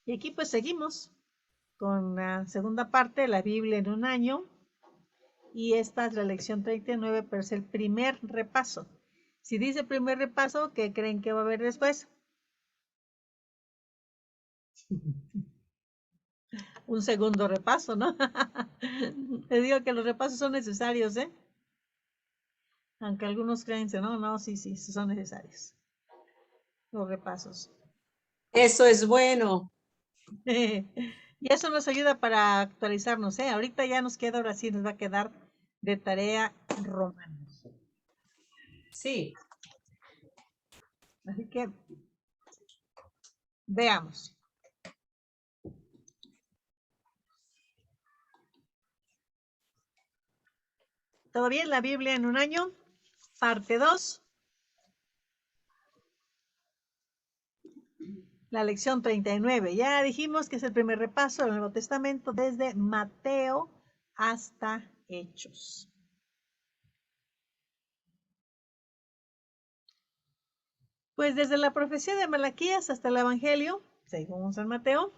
Y aquí pues seguimos con la segunda parte de la Biblia en un año. Y esta es la lección 39, pero es el primer repaso. Si dice primer repaso, ¿qué creen que va a haber después? Un segundo repaso, ¿no? Les digo que los repasos son necesarios, ¿eh? Aunque algunos creen que no, sí, son necesarios. Los repasos. Eso es bueno. Y eso nos ayuda para actualizarnos, ¿eh? Ahorita ya nos queda, ahora sí nos va a quedar de tarea Romanos. Sí. Así que veamos. ¿Todo bien? La Biblia en un año, parte 2, la lección 39. Ya dijimos que es el primer repaso del Nuevo Testamento desde Mateo hasta Hechos. Pues desde la profecía de Malaquías hasta el Evangelio, según San Mateo,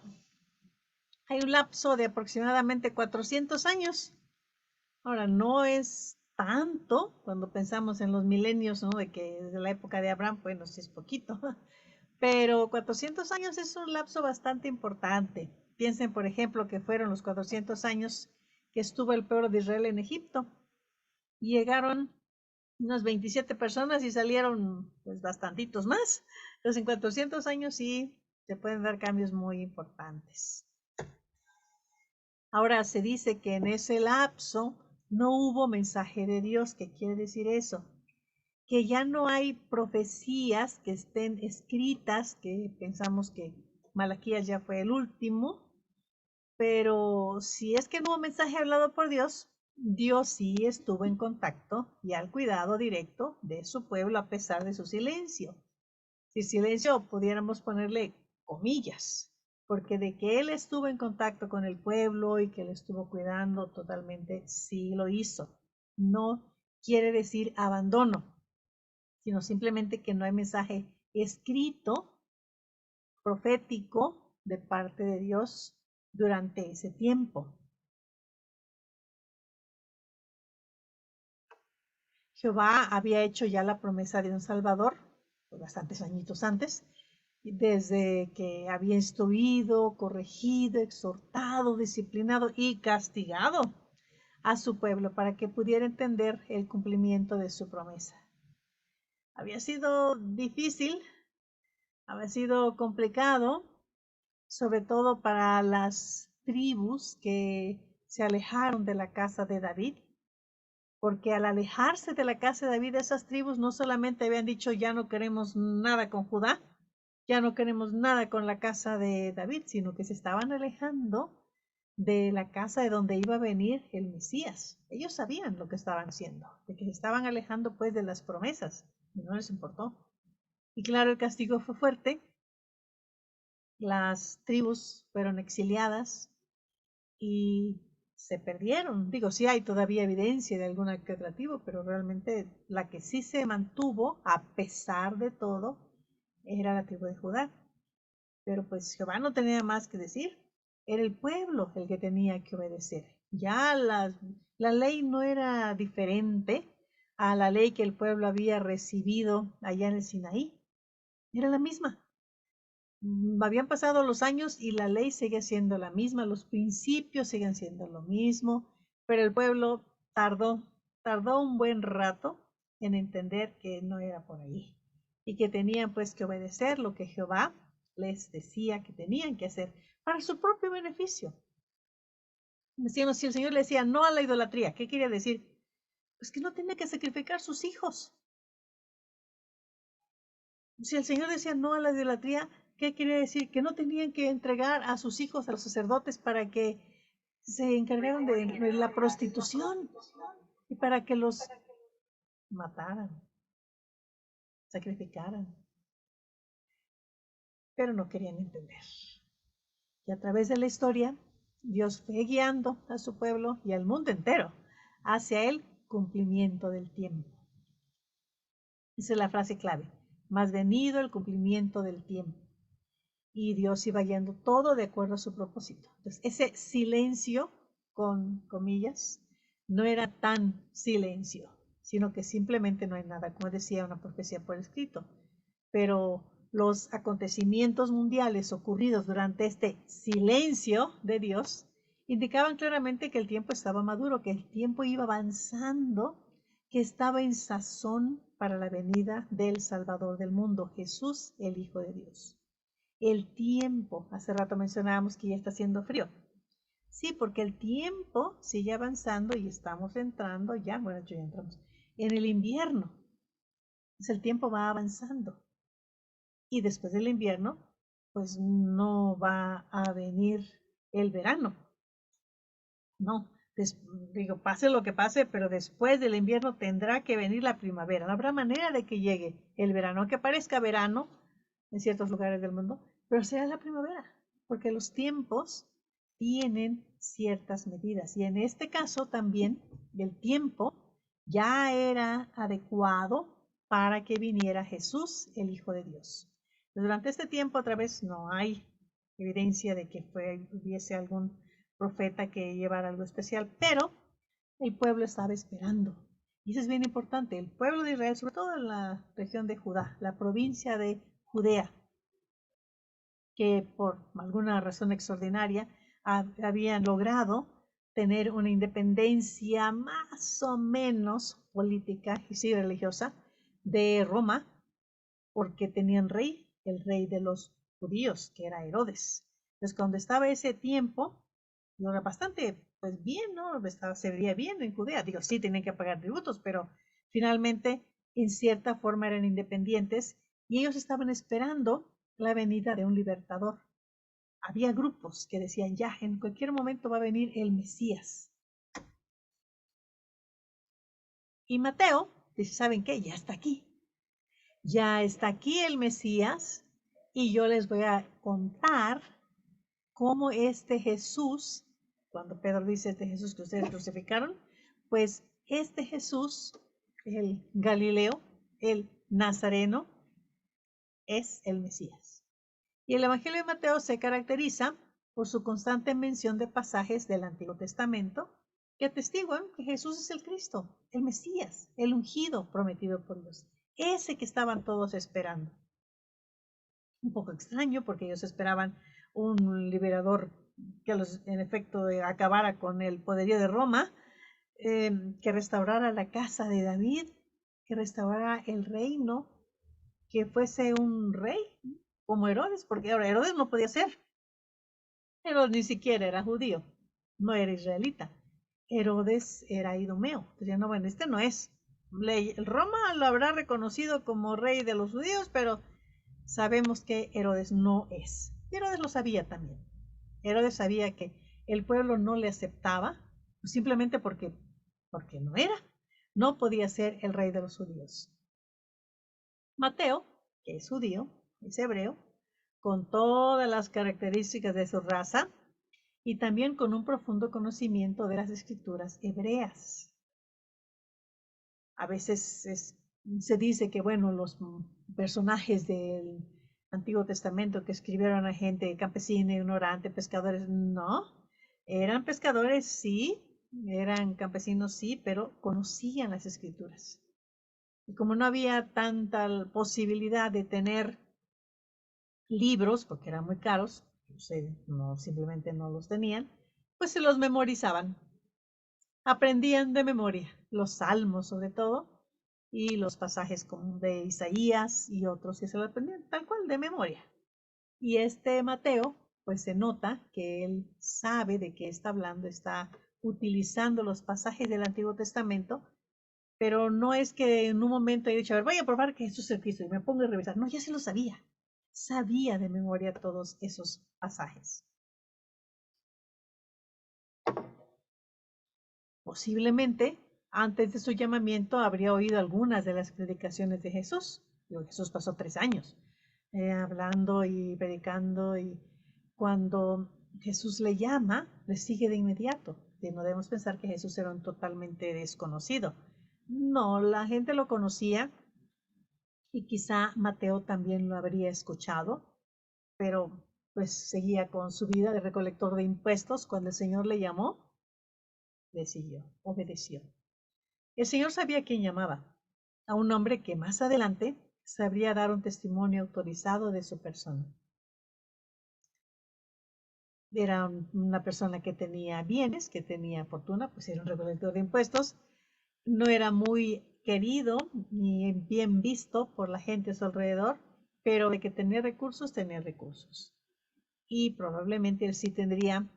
hay un lapso de aproximadamente 400 años. Ahora, no es tanto cuando pensamos en los milenios, ¿no? De que desde la época de Abraham, bueno, sí es poquito, pero 400 años es un lapso bastante importante. Piensen, por ejemplo, que fueron los 400 años que estuvo el pueblo de Israel en Egipto. Y llegaron unas 27 personas y salieron pues bastantitos más. Entonces en 400 años sí se pueden dar cambios muy importantes. Ahora se dice que en ese lapso no hubo mensaje de Dios. ¿Qué quiere decir eso? Que ya no hay profecías que estén escritas, que pensamos que Malaquías ya fue el último, pero si es que no hubo mensaje hablado por Dios, Dios sí estuvo en contacto y al cuidado directo de su pueblo a pesar de su silencio. Si silencio pudiéramos ponerle comillas, porque de que Él estuvo en contacto con el pueblo y que le estuvo cuidando totalmente, sí lo hizo. No quiere decir abandono, sino simplemente que no hay mensaje escrito, profético, de parte de Dios durante ese tiempo. Jehová había hecho ya la promesa de un Salvador, bastantes añitos antes, desde que había instruido, corregido, exhortado, disciplinado y castigado a su pueblo para que pudiera entender el cumplimiento de su promesa. Había sido difícil, había sido complicado, sobre todo para las tribus que se alejaron de la casa de David, porque al alejarse de la casa de David, esas tribus no solamente habían dicho ya no queremos nada con Judá, ya no queremos nada con la casa de David, sino que se estaban alejando de la casa de donde iba a venir el Mesías. Ellos sabían lo que estaban haciendo, de que se estaban alejando pues de las promesas, y no les importó. Y claro, el castigo fue fuerte, las tribus fueron exiliadas y se perdieron. Digo, sí hay todavía evidencia de alguna que otra tribu, pero realmente la que sí se mantuvo, a pesar de todo, era la tribu de Judá. Pero pues Jehová no tenía más que decir, era el pueblo el que tenía que obedecer. Ya la ley no era diferente a la ley que el pueblo había recibido allá en el Sinaí, era la misma. Habían pasado los años y la ley sigue siendo la misma, los principios siguen siendo lo mismo, pero el pueblo tardó un buen rato en entender que no era por ahí y que tenían pues que obedecer lo que Jehová les decía que tenían que hacer para su propio beneficio. Decíamos, si el Señor le decía no a la idolatría, ¿qué quería decir? Pues que no tenía que sacrificar sus hijos. Si el Señor decía no a la idolatría, ¿qué quería decir? Que no tenían que entregar a sus hijos a los sacerdotes para que se encargaran de la prostitución y para que los mataran, sacrificaran. Pero no querían entender. Y a través de la historia, Dios fue guiando a su pueblo y al mundo entero hacia el cumplimiento del tiempo. Esa es la frase clave. Más venido el cumplimiento del tiempo. y Dios iba yendo todo de acuerdo a su propósito. Entonces, ese silencio, con comillas, no era tan silencio, sino que simplemente no hay nada, como decía una profecía por escrito. Pero los acontecimientos mundiales ocurridos durante este silencio de Dios indicaban claramente que el tiempo estaba maduro, que el tiempo iba avanzando, que estaba en sazón para la venida del Salvador del mundo, Jesús, el Hijo de Dios. El tiempo, hace rato mencionábamos que ya está haciendo frío. Sí, porque el tiempo sigue avanzando y estamos entrando ya, bueno, ya entramos en el invierno. Entonces el tiempo va avanzando. Y después del invierno, pues no va a venir el verano. No, digo, pase lo que pase, pero después del invierno tendrá que venir la primavera. No habrá manera de que llegue el verano, aunque parezca verano en ciertos lugares del mundo, pero será la primavera, porque los tiempos tienen ciertas medidas. Y en este caso también el tiempo ya era adecuado para que viniera Jesús, el Hijo de Dios. Durante este tiempo, otra vez, no hay evidencia de que hubiese algún profeta que llevara algo especial, pero el pueblo estaba esperando. Y eso es bien importante. El pueblo de Israel, sobre todo en la región de Judá, la provincia de Judea, que por alguna razón extraordinaria habían logrado tener una independencia más o menos política y sí religiosa de Roma, porque tenían rey, el rey de los judíos, que era Herodes. Entonces, cuando estaba ese tiempo, no era bastante, pues bien, ¿no? Se veía bien en Judea. Digo, sí, tenían que pagar tributos, pero finalmente, en cierta forma, eran independientes y ellos estaban esperando la venida de un libertador. Había grupos que decían, ya, en cualquier momento va a venir el Mesías. Y Mateo dice, ¿saben qué? Ya está aquí. Ya está aquí el Mesías y yo les voy a contar cómo este Jesús, cuando Pedro dice este Jesús que ustedes crucificaron, pues este Jesús, el Galileo, el Nazareno, es el Mesías. Y el Evangelio de Mateo se caracteriza por su constante mención de pasajes del Antiguo Testamento que atestiguan que Jesús es el Cristo, el Mesías, el ungido prometido por Dios, ese que estaban todos esperando. Un poco extraño porque ellos esperaban un liberador que en efecto acabara con el poderío de Roma, que restaurara la casa de David, que restaurara el reino, que fuese un rey como Herodes, porque ahora Herodes no podía ser. Herodes ni siquiera era judío, no era israelita. Herodes era idumeo. Entonces, no, bueno, este no es. Roma lo habrá reconocido como rey de los judíos, pero sabemos que Herodes no es. Y Herodes lo sabía también. Herodes sabía que el pueblo no le aceptaba, simplemente porque no era. No podía ser el rey de los judíos. Mateo, que es judío, es hebreo, con todas las características de su raza y también con un profundo conocimiento de las escrituras hebreas. A veces se dice que, bueno, los personajes del Antiguo Testamento que escribieron a gente campesina, ignorante, pescadores, no, eran pescadores, sí, eran campesinos, sí, pero conocían las escrituras. Y como no había tanta posibilidad de tener libros, porque eran muy caros, no, simplemente no los tenían, pues se los memorizaban. Aprendían de memoria los salmos sobre todo y los pasajes como de Isaías y otros que se lo aprendían tal cual de memoria. Y este Mateo, pues se nota que él sabe de qué está hablando, está utilizando los pasajes del Antiguo Testamento, pero no es que en un momento haya dicho, a ver, voy a probar que Jesús es el Cristo y me pongo a revisar. No, ya se lo sabía. Sabía de memoria todos esos pasajes. Posiblemente, antes de su llamamiento, habría oído algunas de las predicaciones de Jesús. Jesús pasó 3 años hablando y predicando, y cuando Jesús le llama, le sigue de inmediato. Y no debemos pensar que Jesús era un totalmente desconocido. No, la gente lo conocía y quizá Mateo también lo habría escuchado, pero pues seguía con su vida de recolector de impuestos. Cuando el Señor le llamó, le siguió, obedeció. El Señor sabía quién llamaba, a un hombre que más adelante sabría dar un testimonio autorizado de su persona. Era una persona que tenía bienes, que tenía fortuna, pues era un recolector de impuestos. No era muy querido ni bien visto por la gente a su alrededor, pero de que tenía recursos, tenía recursos. Y probablemente él sí tendría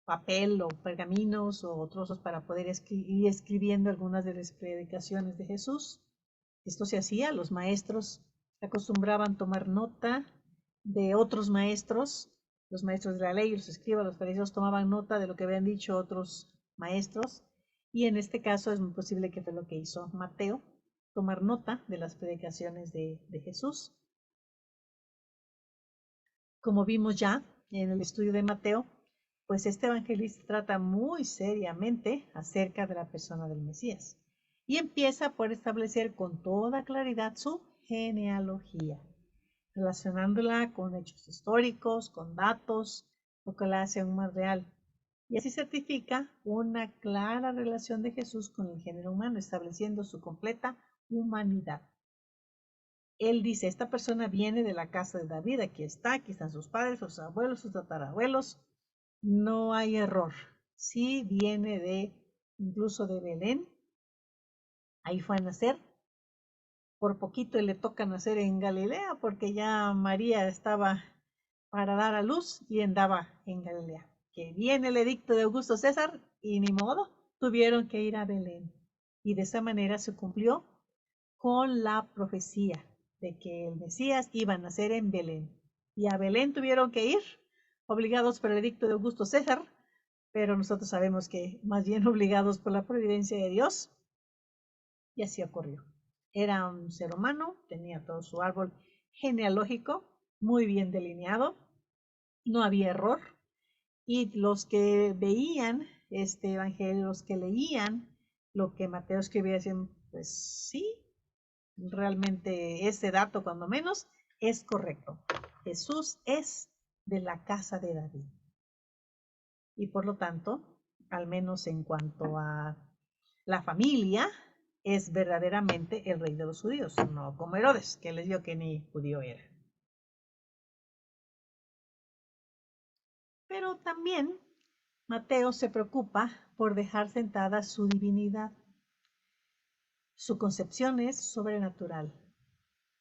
papel o pergaminos o trozos para poder ir escribiendo algunas de las predicaciones de Jesús. Esto se hacía, los maestros acostumbraban tomar nota de otros maestros, los maestros de la ley, los escribas, los fariseos tomaban nota de lo que habían dicho otros maestros, y en este caso es muy posible que fue lo que hizo Mateo, tomar nota de las predicaciones de Jesús. Como vimos ya en el estudio de Mateo, pues este evangelista trata muy seriamente acerca de la persona del Mesías y empieza por establecer con toda claridad su genealogía, relacionándola con hechos históricos, con datos, lo que la hace aún más real. Y así certifica una clara relación de Jesús con el género humano, estableciendo su completa humanidad. Él dice, esta persona viene de la casa de David, aquí están sus padres, sus abuelos, sus tatarabuelos, no hay error. Sí viene incluso de Belén, ahí fue a nacer. Por poquito le toca nacer en Galilea, porque ya María estaba para dar a luz y andaba en Galilea. Que viene el edicto de Augusto César y ni modo, tuvieron que ir a Belén. Y de esa manera se cumplió con la profecía de que el Mesías iba a nacer en Belén. Y a Belén tuvieron que ir, obligados por el edicto de Augusto César, pero nosotros sabemos que más bien obligados por la providencia de Dios. Y así ocurrió. Era un ser humano, tenía todo su árbol genealógico muy bien delineado, no había error. Y los que veían este evangelio, los que leían lo que Mateo escribía, decían, pues sí, realmente ese dato cuando menos es correcto. Jesús es de la casa de David. Y por lo tanto, al menos en cuanto a la familia, es verdaderamente el rey de los judíos, no como Herodes, que les dio que ni judío era. Pero también Mateo se preocupa por dejar sentada su divinidad. Su concepción es sobrenatural,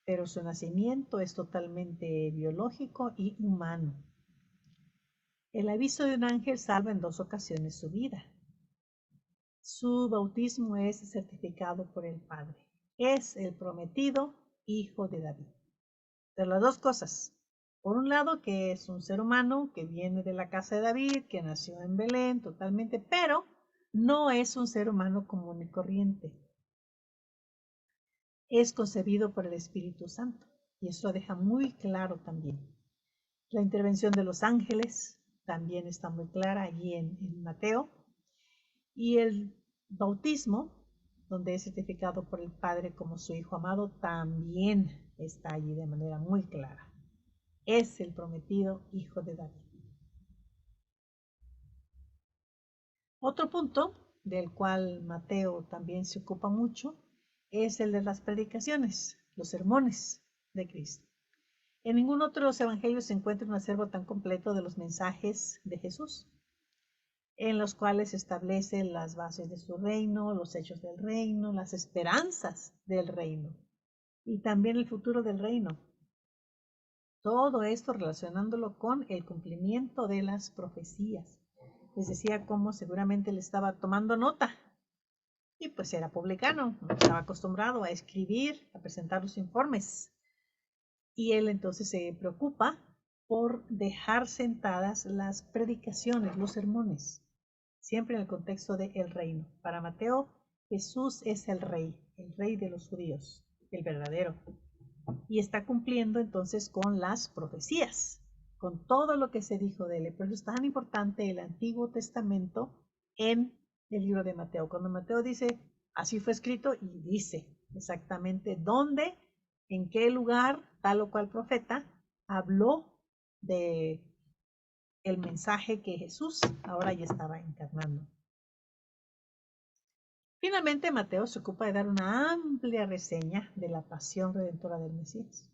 pero su nacimiento es totalmente biológico y humano. El aviso de un ángel salva en 2 ocasiones su vida. Su bautismo es certificado por el Padre. Es el prometido hijo de David. De las dos cosas. Por un lado, que es un ser humano que viene de la casa de David, que nació en Belén totalmente, pero no es un ser humano común y corriente. Es concebido por el Espíritu Santo. Y eso lo deja muy claro también. La intervención de los ángeles también está muy clara allí en Mateo. Y el bautismo, donde es certificado por el Padre como su Hijo amado, también está allí de manera muy clara. Es el prometido Hijo de David. Otro punto del cual Mateo también se ocupa mucho es el de las predicaciones, los sermones de Cristo. En ningún otro de los evangelios se encuentra un acervo tan completo de los mensajes de Jesús, en los cuales establece las bases de su reino, los hechos del reino, las esperanzas del reino y también el futuro del reino. Todo esto relacionándolo con el cumplimiento de las profecías. Les decía cómo seguramente le estaba tomando nota. Y pues era publicano, estaba acostumbrado a escribir, a presentar los informes. Y él entonces se preocupa por dejar sentadas las predicaciones, los sermones, siempre en el contexto de el reino. Para Mateo, Jesús es el rey de los judíos, el verdadero. Y está cumpliendo entonces con las profecías, con todo lo que se dijo de él. Por eso es tan importante el Antiguo Testamento en el libro de Mateo. Cuando Mateo dice, así fue escrito, y dice exactamente dónde, en qué lugar, tal o cual profeta, habló de el mensaje que Jesús ahora ya estaba encarnando. Finalmente, Mateo se ocupa de dar una amplia reseña de la pasión redentora del Mesías,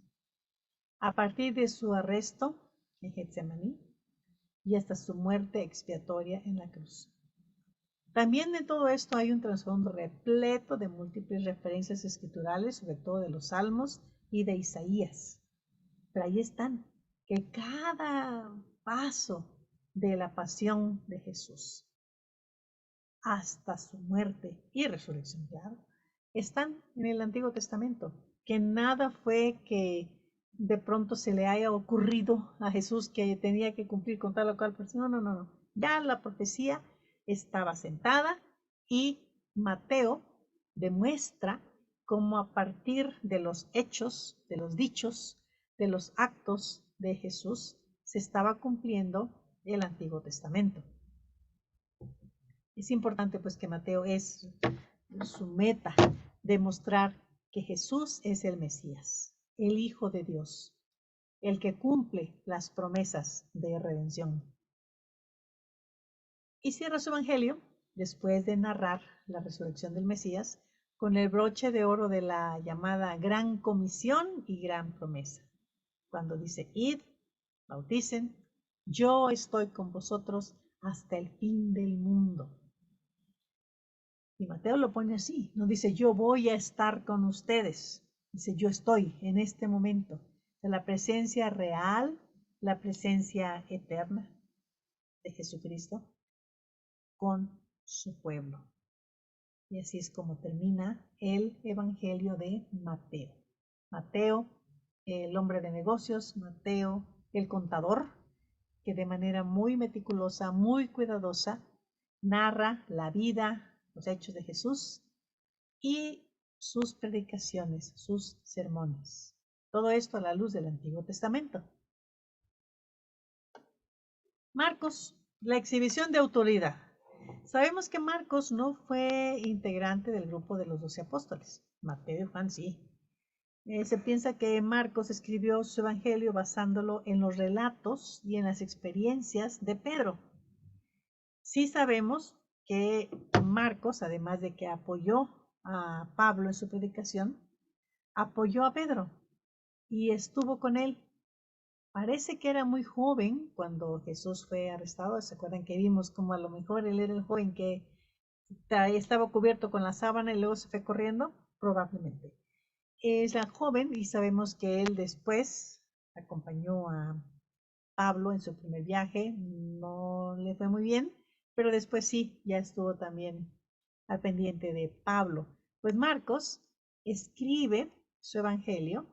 a partir de su arresto en Getsemaní y hasta su muerte expiatoria en la cruz. También en todo esto hay un trasfondo repleto de múltiples referencias escriturales, sobre todo de los Salmos y de Isaías. Pero ahí están, que cada paso de la pasión de Jesús hasta su muerte y resurrección, claro, están en el Antiguo Testamento, que nada fue que de pronto se le haya ocurrido a Jesús que tenía que cumplir con tal o cual persona. No. Ya la profecía estaba sentada y Mateo demuestra cómo a partir de los hechos, de los dichos, de los actos de Jesús, se estaba cumpliendo el Antiguo Testamento. Es importante pues que Mateo es su meta, demostrar que Jesús es el Mesías, el Hijo de Dios, el que cumple las promesas de redención. Y cierra su evangelio, después de narrar la resurrección del Mesías, con el broche de oro de la llamada Gran Comisión y Gran Promesa, cuando dice: id, bauticen, yo estoy con vosotros hasta el fin del mundo. Y Mateo lo pone así, no dice yo voy a estar con ustedes, dice yo estoy en este momento. De la presencia real, la presencia eterna de Jesucristo con su pueblo. Y así es como termina el Evangelio de Mateo. Mateo, el hombre de negocios, Mateo, el contador, que de manera muy meticulosa, muy cuidadosa, narra la vida, los hechos de Jesús y sus predicaciones, sus sermones. Todo esto a la luz del Antiguo Testamento. Marcos, la exhibición de autoridad. Sabemos que Marcos no fue integrante del grupo de los 12 apóstoles. Mateo y Juan sí. Se piensa que Marcos escribió su evangelio basándolo en los relatos y en las experiencias de Pedro. Sí sabemos que Marcos, además de que apoyó a Pablo en su predicación, apoyó a Pedro y estuvo con él. Parece que era muy joven cuando Jesús fue arrestado. ¿Se acuerdan que vimos como a lo mejor él era el joven que estaba cubierto con la sábana y luego se fue corriendo? Probablemente. Era joven y sabemos que él después acompañó a Pablo en su primer viaje. No le fue muy bien, pero después sí, ya estuvo también al pendiente de Pablo. Pues Marcos escribe su evangelio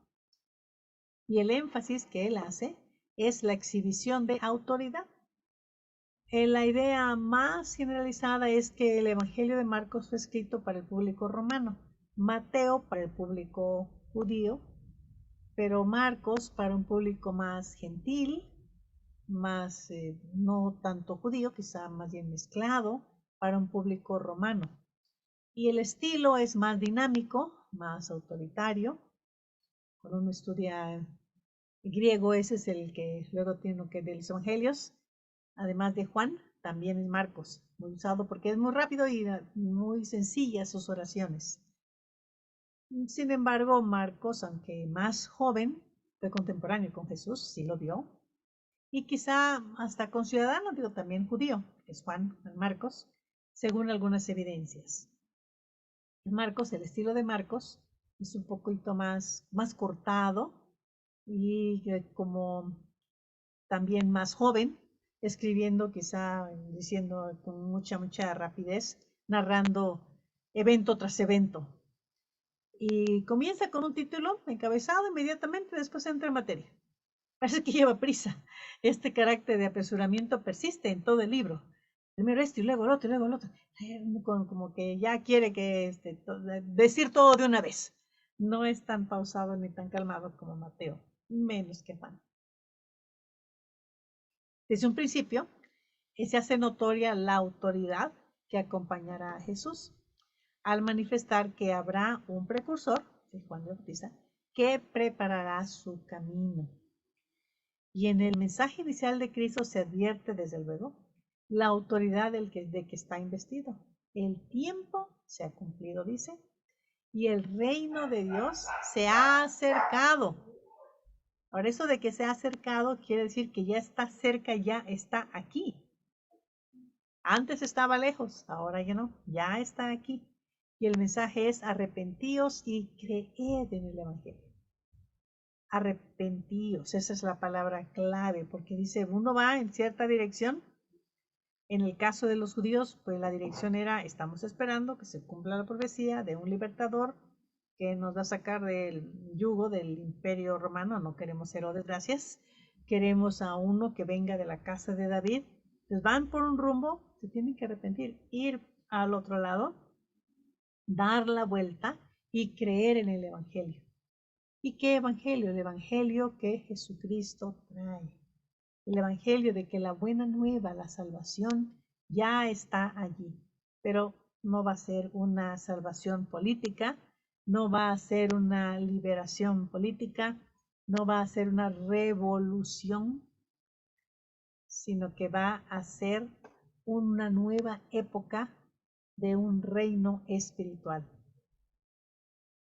y el énfasis que él hace es la exhibición de autoridad. La idea más generalizada es que el evangelio de Marcos fue escrito para el público romano, Mateo para el público judío, pero Marcos para un público más gentil, más no tanto judío, quizá más bien mezclado, para un público romano. Y el estilo es más dinámico, más autoritario. Cuando uno estudia griego, ese es el que luego tiene que de los evangelios, además de Juan, también es Marcos, muy usado porque es muy rápido y muy sencillas sus oraciones. Sin embargo, Marcos, aunque más joven, fue contemporáneo con Jesús, sí lo vio, y quizá hasta conciudadano, digo, también judío, que es Juan, Marcos, según algunas evidencias. Marcos, el estilo de Marcos es un poquito más cortado y como también más joven, escribiendo quizá, diciendo con mucha rapidez, narrando evento tras evento. Y comienza con un título encabezado, inmediatamente después entra en materia. Parece que lleva prisa. Este carácter de apresuramiento persiste en todo el libro. Primero esto y luego el otro y luego el otro. Como que ya quiere que decir todo de una vez. No es tan pausado ni tan calmado como Mateo, menos que Juan. Desde un principio, se hace notoria la autoridad que acompañará a Jesús, al manifestar que habrá un precursor, Juan el Bautista, que preparará su camino. Y en el mensaje inicial de Cristo se advierte, desde luego, la autoridad de que está investido. El tiempo se ha cumplido, dice, y el reino de Dios se ha acercado. Ahora, eso de que se ha acercado quiere decir que ya está cerca, ya está aquí. Antes estaba lejos, ahora ya no, ya está aquí. Y el mensaje es: arrepentíos y creed en el Evangelio. Arrepentíos, esa es la palabra clave, porque dice, uno va en cierta dirección. En el caso de los judíos, pues la dirección era: estamos esperando que se cumpla la profecía de un libertador que nos va a sacar del yugo del imperio romano. No queremos Herodes, gracias. Queremos a uno que venga de la casa de David. Entonces van por un rumbo, se tienen que arrepentir, ir al otro lado, dar la vuelta y creer en el Evangelio. ¿Y qué Evangelio? El Evangelio que Jesucristo trae. El Evangelio de que la buena nueva, la salvación, ya está allí. Pero no va a ser una salvación política, no va a ser una liberación política, no va a ser una revolución, sino que va a ser una nueva época de un reino espiritual.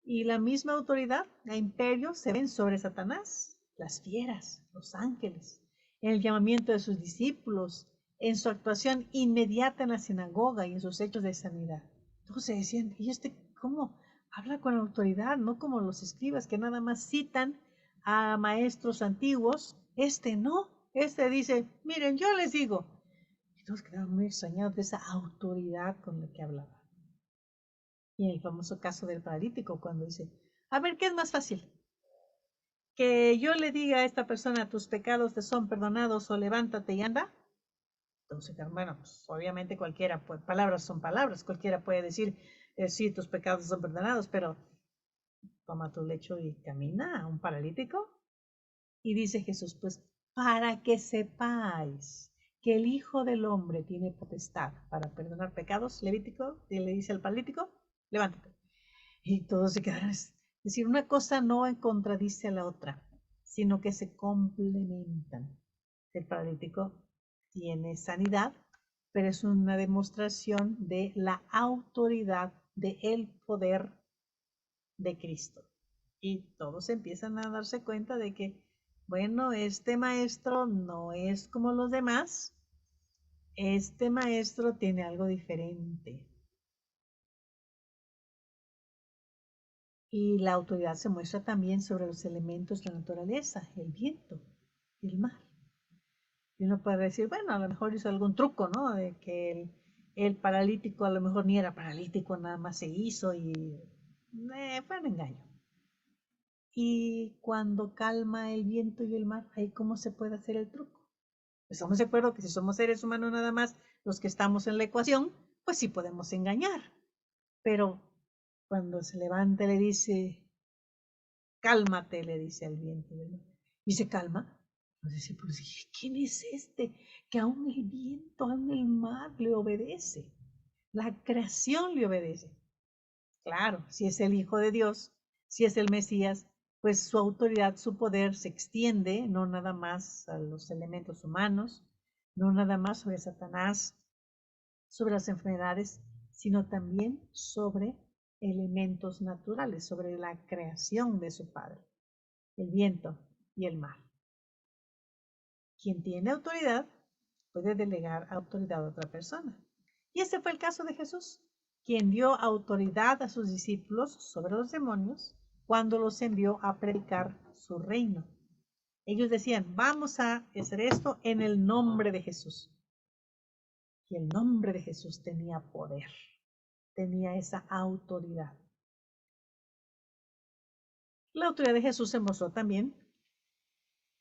Y la misma autoridad e imperio se ven sobre Satanás, las fieras, los ángeles, en el llamamiento de sus discípulos, en su actuación inmediata en la sinagoga y en sus hechos de sanidad. Entonces decían, ¿y este cómo habla con autoridad? No como los escribas que nada más citan a maestros antiguos. Este no, este dice, miren, yo les digo. Y todos quedaron muy extrañados de esa autoridad con la que hablaba. Y en el famoso caso del paralítico, cuando dice, a ver, ¿qué es más fácil? Que yo le diga a esta persona, tus pecados te son perdonados, o levántate y anda. Entonces, bueno, pues obviamente cualquiera, pues, palabras son palabras, cualquiera puede decir, sí, tus pecados son perdonados, pero toma tu lecho y camina a un paralítico. Y dice Jesús, pues para que sepáis que el Hijo del Hombre tiene potestad para perdonar pecados, Levítico, y le dice al paralítico, levántate. Y todos se quedaron. Es decir, una cosa no contradice a la otra, sino que se complementan. El paralítico tiene sanidad, pero es una demostración de la autoridad, del poder de Cristo. Y todos empiezan a darse cuenta de que, bueno, este maestro no es como los demás, este maestro tiene algo diferente. Y la autoridad se muestra también sobre los elementos de la naturaleza, el viento, el mar. Y uno puede decir, bueno, a lo mejor hizo algún truco, ¿no? De que el paralítico a lo mejor ni era paralítico, nada más se hizo y fue un engaño. Y cuando calma el viento y el mar, ahí cómo se puede hacer el truco. Estamos de acuerdo que si somos seres humanos nada más los que estamos en la ecuación, pues sí podemos engañar. Pero cuando se levanta y le dice, cálmate, le dice al viento. Y se calma. Entonces dice, pues, ¿quién es este? Que aún el viento, aún el mar le obedece. La creación le obedece. Claro, si es el Hijo de Dios, si es el Mesías, pues su autoridad, su poder se extiende no nada más a los elementos humanos, no nada más sobre Satanás, sobre las enfermedades, sino también sobre elementos naturales, sobre la creación de su Padre, el viento y el mar. Quien tiene autoridad puede delegar autoridad a otra persona. Y ese fue el caso de Jesús, quien dio autoridad a sus discípulos sobre los demonios cuando los envió a predicar su reino. Ellos decían, vamos a hacer esto en el nombre de Jesús. Y el nombre de Jesús tenía poder, tenía esa autoridad. La autoridad de Jesús se mostró también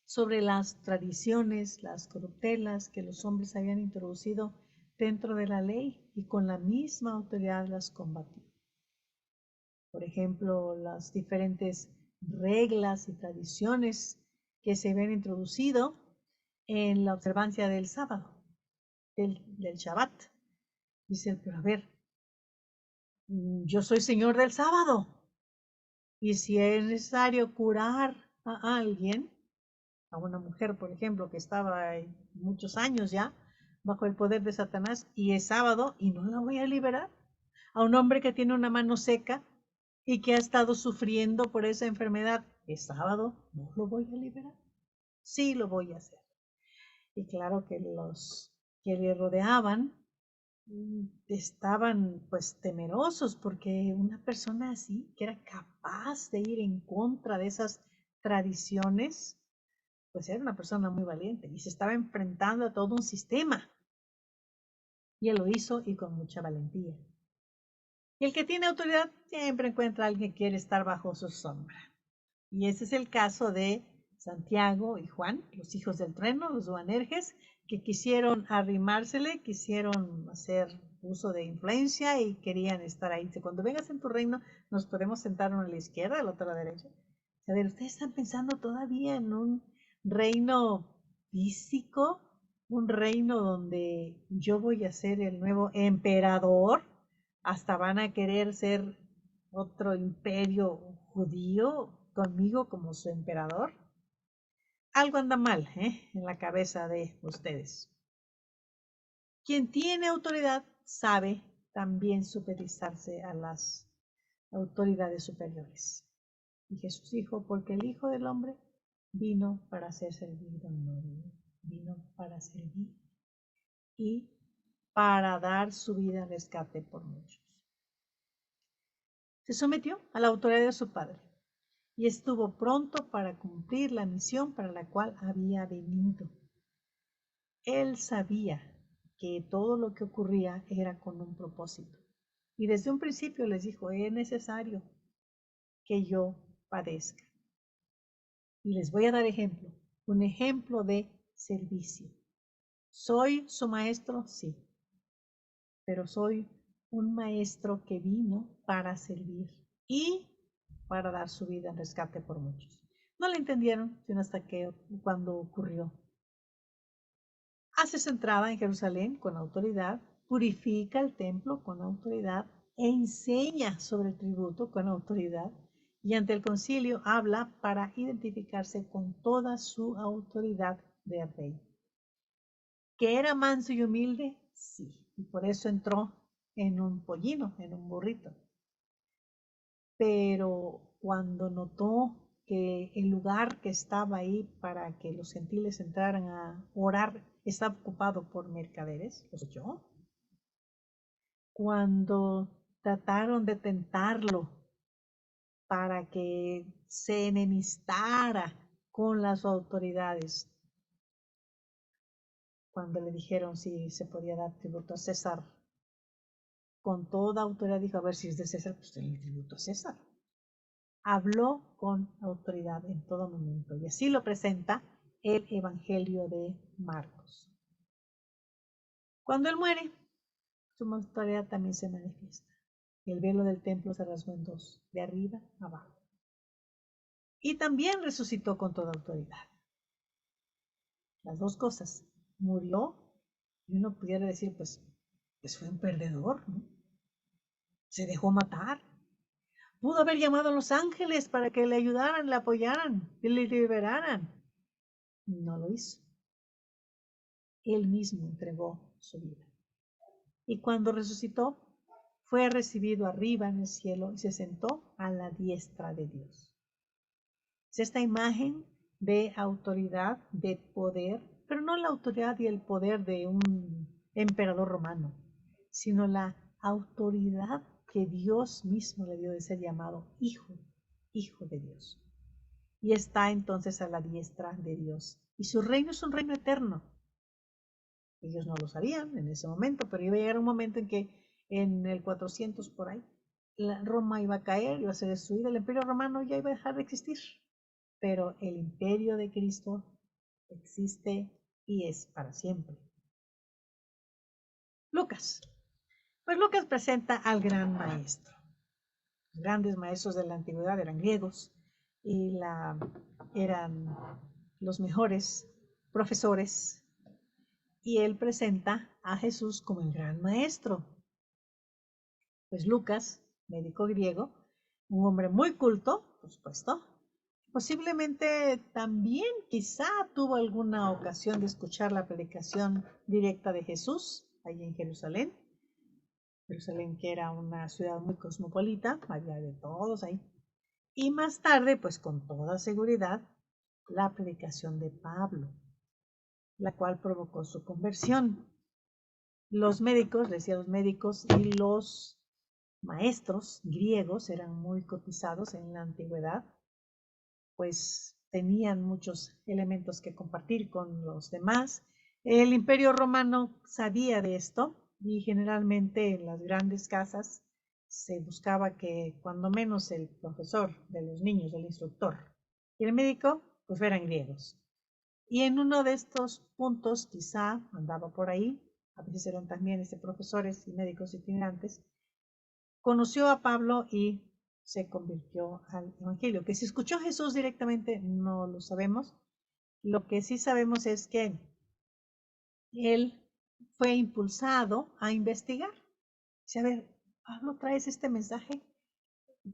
sobre las tradiciones, las corruptelas que los hombres habían introducido dentro de la ley y con la misma autoridad las combatió. Por ejemplo, las diferentes reglas y tradiciones que se habían introducido en la observancia del sábado, del Shabbat. Dice, pero a ver, yo soy señor del sábado. Y si es necesario curar a alguien, a una mujer, por ejemplo, que estaba muchos años ya bajo el poder de Satanás y es sábado y no la voy a liberar? A un hombre que tiene una mano seca y que ha estado sufriendo por esa enfermedad, es sábado, no lo voy a liberar. Sí lo voy a hacer. Y claro que los que le rodeaban estaban pues temerosos porque una persona así, que era capaz de ir en contra de esas tradiciones, pues era una persona muy valiente y se estaba enfrentando a todo un sistema. Y él lo hizo y con mucha valentía. Y el que tiene autoridad siempre encuentra a alguien que quiere estar bajo su sombra. Y ese es el caso de Santiago y Juan, los hijos del trueno, los Boanerges, que quisieron arrimársele, quisieron hacer uso de influencia y querían estar ahí. Dice, cuando vengas en tu reino, nos podemos sentar uno a la izquierda, el otro a la derecha. A ver, ustedes están pensando todavía en un reino físico, un reino donde yo voy a ser el nuevo emperador, hasta van a querer ser otro imperio judío conmigo como su emperador. Algo anda mal en la cabeza de ustedes. Quien tiene autoridad sabe también supervisarse a las autoridades superiores. Y Jesús dijo, porque el Hijo del Hombre vino para ser servido, no vino para servir y para dar su vida en rescate por muchos. Se sometió a la autoridad de su Padre y estuvo pronto para cumplir la misión para la cual había venido. Él sabía que todo lo que ocurría era con un propósito. Y desde un principio les dijo, es necesario que yo padezca. Y les voy a dar ejemplo, un ejemplo de servicio. ¿Soy su maestro? Sí, pero soy un maestro que vino para servir y para dar su vida en rescate por muchos. No le entendieron, sino hasta que cuando ocurrió. Hace su entrada en Jerusalén con autoridad, purifica el templo con autoridad e enseña sobre el tributo con autoridad y ante el concilio habla para identificarse con toda su autoridad de rey. ¿Que era manso y humilde? Sí, y por eso entró en un pollino, en un burrito. Pero cuando notó que el lugar que estaba ahí para que los gentiles entraran a orar estaba ocupado por mercaderes, los echó. Cuando trataron de tentarlo para que se enemistara con las autoridades, cuando le dijeron si se podía dar tributo a César, con toda autoridad dijo, a ver, si es de César, pues denle tributo a César. Habló con autoridad en todo momento y así lo presenta el Evangelio de Marcos. Cuando él muere, su autoridad también se manifiesta. El velo del templo se rasgó en dos, de arriba a abajo. Y también resucitó con toda autoridad. Las dos cosas. Murió y uno pudiera decir, pues fue un perdedor, ¿no? Se dejó matar. Pudo haber llamado a los ángeles para que le ayudaran, le apoyaran y le liberaran. No lo hizo. Él mismo entregó su vida. Y cuando resucitó, fue recibido arriba en el cielo y se sentó a la diestra de Dios. Es esta imagen de autoridad, de poder, pero no la autoridad y el poder de un emperador romano, sino la autoridad que Dios mismo le dio de ser llamado hijo de Dios. Y está entonces a la diestra de Dios. Y su reino es un reino eterno. Ellos no lo sabían en ese momento, pero iba a llegar un momento en que en el 400 por ahí, Roma iba a caer, iba a ser destruida, el imperio romano ya iba a dejar de existir. Pero el imperio de Cristo existe y es para siempre. Lucas. Pues Lucas presenta al gran maestro. Los grandes maestros de la antigüedad eran griegos y eran los mejores profesores. Y él presenta a Jesús como el gran maestro. Pues Lucas, médico griego, un hombre muy culto, por supuesto, Posiblemente también quizá tuvo alguna ocasión de escuchar la predicación directa de Jesús allí en Jerusalén. Jerusalén, que era una ciudad muy cosmopolita, había de todos ahí. Y más tarde, pues con toda seguridad, la predicación de Pablo, la cual provocó su conversión. Los médicos, decía los médicos, y los maestros griegos eran muy cotizados en la antigüedad, pues tenían muchos elementos que compartir con los demás. El Imperio Romano sabía de esto y generalmente en las grandes casas se buscaba que cuando menos el profesor de los niños, el instructor y el médico, pues fueran griegos. Y en uno de estos puntos, quizá andaba por ahí, a veces eran también profesores y médicos itinerantes, conoció a Pablo y se convirtió al Evangelio. Que si escuchó a Jesús directamente, no lo sabemos. Lo que sí sabemos es que él fue impulsado a investigar. Dice, a ver, Pablo, traes este mensaje,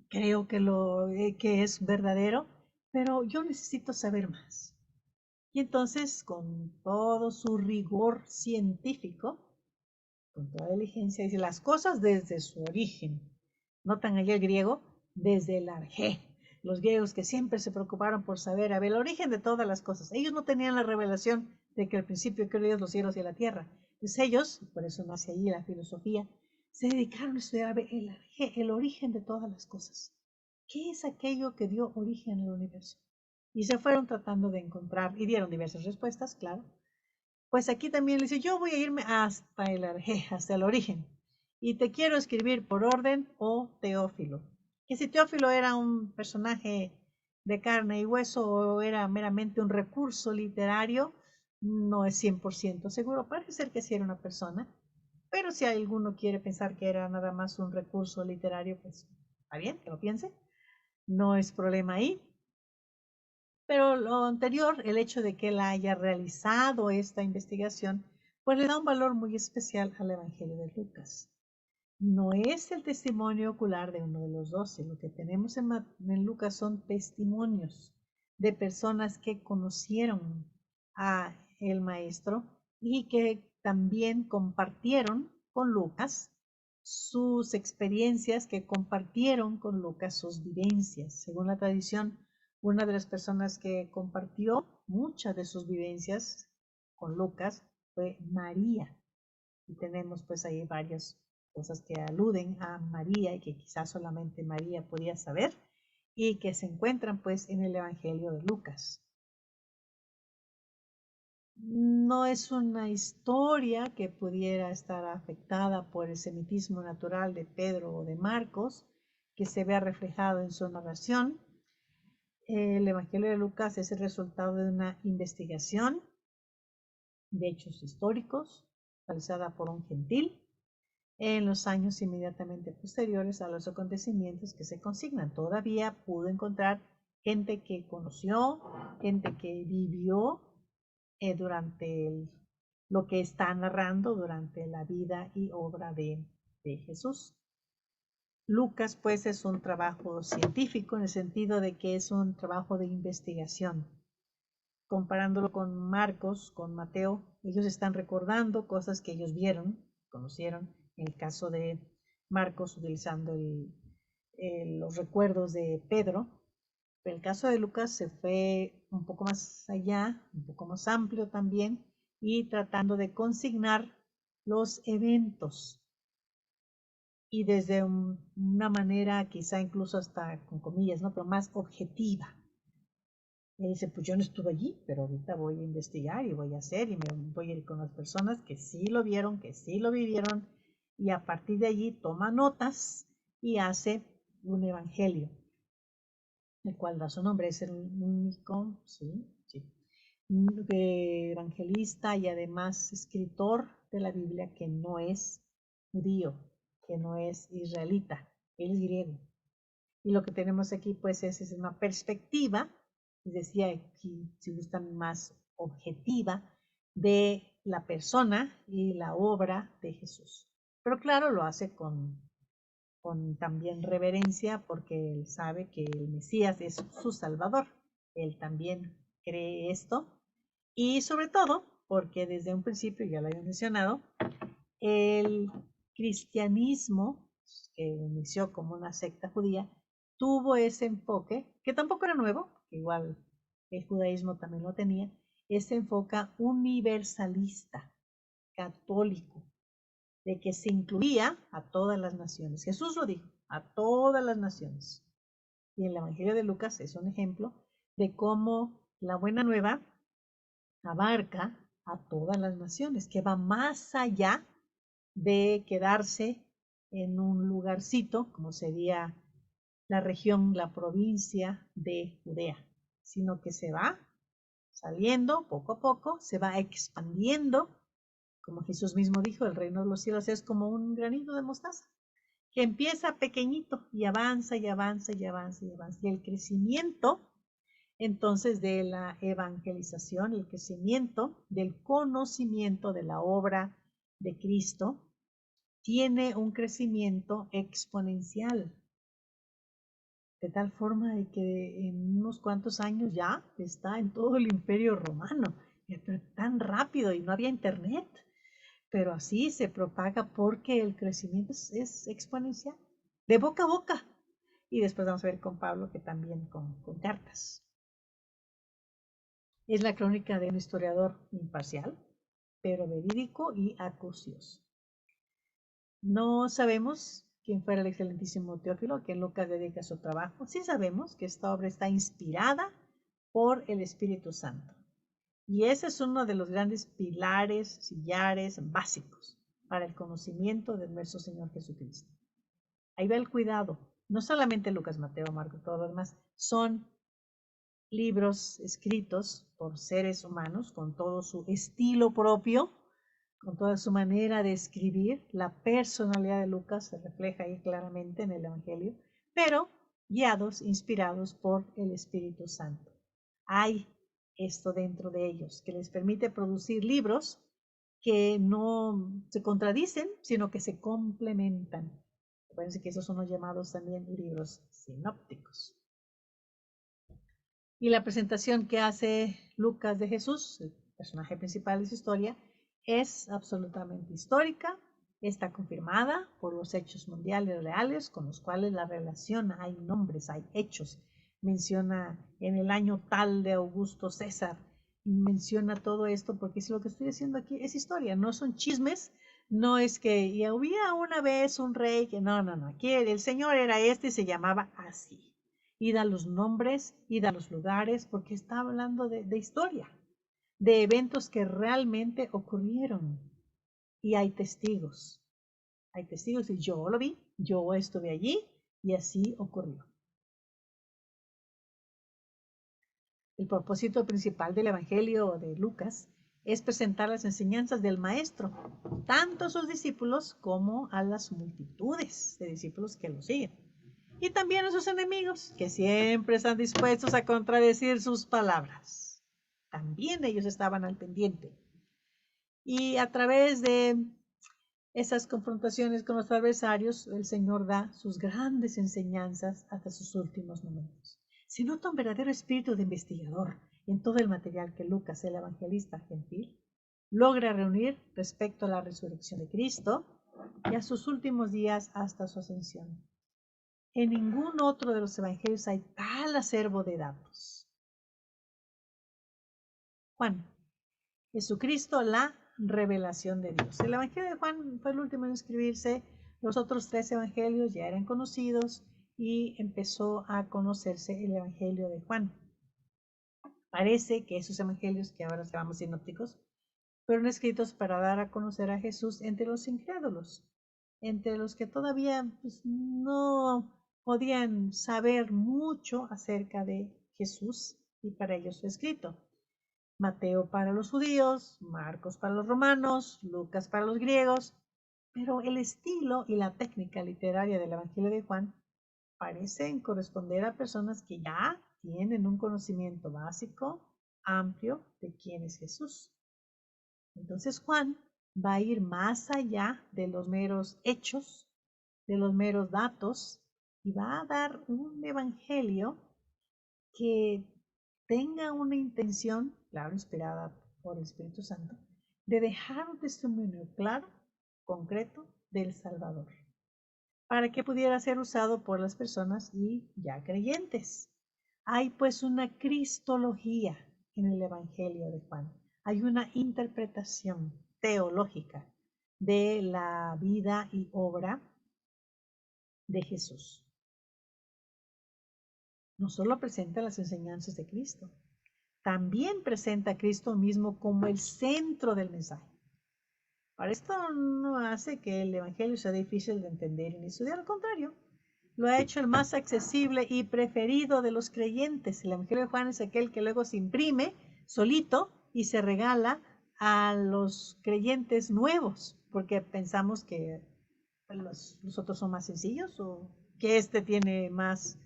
creo que es verdadero, pero yo necesito saber más. Y entonces, con todo su rigor científico, con toda diligencia, dice las cosas desde su origen. Notan ahí el griego, desde el arjé. Los griegos que siempre se preocuparon por saber, a ver, el origen de todas las cosas. Ellos no tenían la revelación de que al principio creó Dios los cielos y la tierra. Entonces ellos, por eso nace allí la filosofía, se dedicaron a estudiar el arjé, el origen de todas las cosas. ¿Qué es aquello que dio origen al universo? Y se fueron tratando de encontrar, y dieron diversas respuestas, claro. Pues aquí también le dice, yo voy a irme hasta el arjé, hasta el origen. Y te quiero escribir por orden o Teófilo. Que si Teófilo era un personaje de carne y hueso o era meramente un recurso literario, no es 100% seguro. Parece ser que sí era una persona, pero si alguno quiere pensar que era nada más un recurso literario, pues está bien, que lo piense. No es problema ahí. Pero lo anterior, el hecho de que él haya realizado esta investigación, pues le da un valor muy especial al Evangelio de Lucas. No es el testimonio ocular de uno de los 12, lo que tenemos en Lucas son testimonios de personas que conocieron a el maestro y que también compartieron con Lucas sus experiencias, que compartieron con Lucas sus vivencias. Según la tradición, una de las personas que compartió muchas de sus vivencias con Lucas fue María. Y tenemos pues ahí varias cosas que aluden a María y que quizás solamente María podía saber y que se encuentran pues en el Evangelio de Lucas. No es una historia que pudiera estar afectada por el semitismo natural de Pedro o de Marcos, que se vea reflejado en su narración. El Evangelio de Lucas es el resultado de una investigación de hechos históricos realizada por un gentil en los años inmediatamente posteriores a los acontecimientos que se consignan. Todavía pudo encontrar gente que conoció, gente que vivió durante lo que está narrando durante la vida y obra de Jesús. Lucas, pues, es un trabajo científico en el sentido de que es un trabajo de investigación. Comparándolo con Marcos, con Mateo, ellos están recordando cosas que ellos vieron, conocieron. En el caso de Marcos, utilizando los recuerdos de Pedro. Pero el caso de Lucas se fue un poco más allá, un poco más amplio también, y tratando de consignar los eventos y desde una manera quizá incluso hasta con comillas, ¿no? Pero más objetiva. Y dice, pues yo no estuve allí, pero ahorita voy a investigar y voy a hacer y me voy a ir con las personas que sí lo vieron, que sí lo vivieron, y a partir de allí toma notas y hace un evangelio, el cual da su nombre, es el único, sí, evangelista y además escritor de la Biblia que no es judío, que no es israelita, él es griego. Y lo que tenemos aquí pues es una perspectiva, les decía aquí, si gustan, más objetiva de la persona y la obra de Jesús. Pero claro, lo hace con también reverencia porque él sabe que el Mesías es su Salvador. él también cree esto. Y sobre todo, porque desde un principio, ya lo había mencionado, el cristianismo, que inició como una secta judía, tuvo ese enfoque, que tampoco era nuevo, que igual el judaísmo también lo tenía, ese enfoque universalista, católico, de que se incluía a todas las naciones. Jesús lo dijo, a todas las naciones. Y el Evangelio de Lucas es un ejemplo de cómo la buena nueva abarca a todas las naciones, que va más allá de quedarse en un lugarcito, como sería la región, la provincia de Judea, sino que se va saliendo poco a poco, se va expandiendo, como Jesús mismo dijo, el reino de los cielos es como un granito de mostaza, que empieza pequeñito y avanza y avanza y avanza y avanza. Y el crecimiento entonces de la evangelización, el crecimiento del conocimiento de la obra de Cristo, tiene un crecimiento exponencial, de tal forma de que en unos cuantos años ya está en todo el imperio romano, pero tan rápido y no había internet, pero así se propaga porque el crecimiento es exponencial, de boca a boca. Y después vamos a ver con Pablo que también con cartas. Es la crónica de un historiador imparcial, pero verídico y acucioso. No sabemos quién fuera el excelentísimo Teófilo, a quien Lucas dedica su trabajo. Sí sabemos que esta obra está inspirada por el Espíritu Santo. Y ese es uno de los grandes pilares, sillares básicos para el conocimiento de nuestro Señor Jesucristo. Ahí va el cuidado. No solamente Lucas, Mateo, Marcos, todo lo demás. Son libros escritos por seres humanos con todo su estilo propio, con toda su manera de escribir. La personalidad de Lucas se refleja ahí claramente en el Evangelio, pero guiados, inspirados por el Espíritu Santo. Hay esto dentro de ellos que les permite producir libros que no se contradicen, sino que se complementan. Acuérdense que esos son los llamados también libros sinópticos. Y la presentación que hace Lucas de Jesús, el personaje principal de su historia, es absolutamente histórica, está confirmada por los hechos mundiales reales con los cuales la relación, hay nombres, hay hechos. Menciona en el año tal de Augusto César, menciona todo esto porque es lo que estoy haciendo aquí, es historia, no son chismes, no es que y había una vez un rey que no, aquí el señor era este y se llamaba así. Y da los nombres y da los lugares porque está hablando de historia, de eventos que realmente ocurrieron. Y hay testigos y yo lo vi, yo estuve allí y así ocurrió. El propósito principal del Evangelio de Lucas es presentar las enseñanzas del Maestro, tanto a sus discípulos como a las multitudes de discípulos que lo siguen. Y también a sus enemigos, que siempre están dispuestos a contradecir sus palabras. También ellos estaban al pendiente. Y a través de esas confrontaciones con los adversarios, el Señor da sus grandes enseñanzas hasta sus últimos momentos. Se nota un verdadero espíritu de investigador en todo el material que Lucas, el evangelista gentil, logra reunir respecto a la resurrección de Cristo y a sus últimos días hasta su ascensión. En ningún otro de los evangelios hay tal acervo de datos. Juan, Jesucristo, la revelación de Dios. El evangelio de Juan fue el último en escribirse. Los otros 3 evangelios ya eran conocidos y empezó a conocerse el evangelio de Juan. Parece que esos evangelios, que ahora llamamos sinópticos, fueron escritos para dar a conocer a Jesús entre los incrédulos, entre los que todavía no podían saber mucho acerca de Jesús, y para ellos fue escrito. Mateo para los judíos, Marcos para los romanos, Lucas para los griegos, pero el estilo y la técnica literaria del Evangelio de Juan parecen corresponder a personas que ya tienen un conocimiento básico, amplio de quién es Jesús. Entonces Juan va a ir más allá de los meros hechos, de los meros datos, y va a dar un evangelio que tenga una intención, claro, inspirada por el Espíritu Santo, de dejar un testimonio claro, concreto, del Salvador, para que pudiera ser usado por las personas y ya creyentes. Hay pues una cristología en el Evangelio de Juan. Hay una interpretación teológica de la vida y obra de Jesús. No solo presenta las enseñanzas de Cristo, también presenta a Cristo mismo como el centro del mensaje. Ahora, esto no hace que el Evangelio sea difícil de entender ni estudiar, al contrario, lo ha hecho el más accesible y preferido de los creyentes. El Evangelio de Juan es aquel que luego se imprime solito y se regala a los creyentes nuevos, porque pensamos que los otros son más sencillos o que este tiene más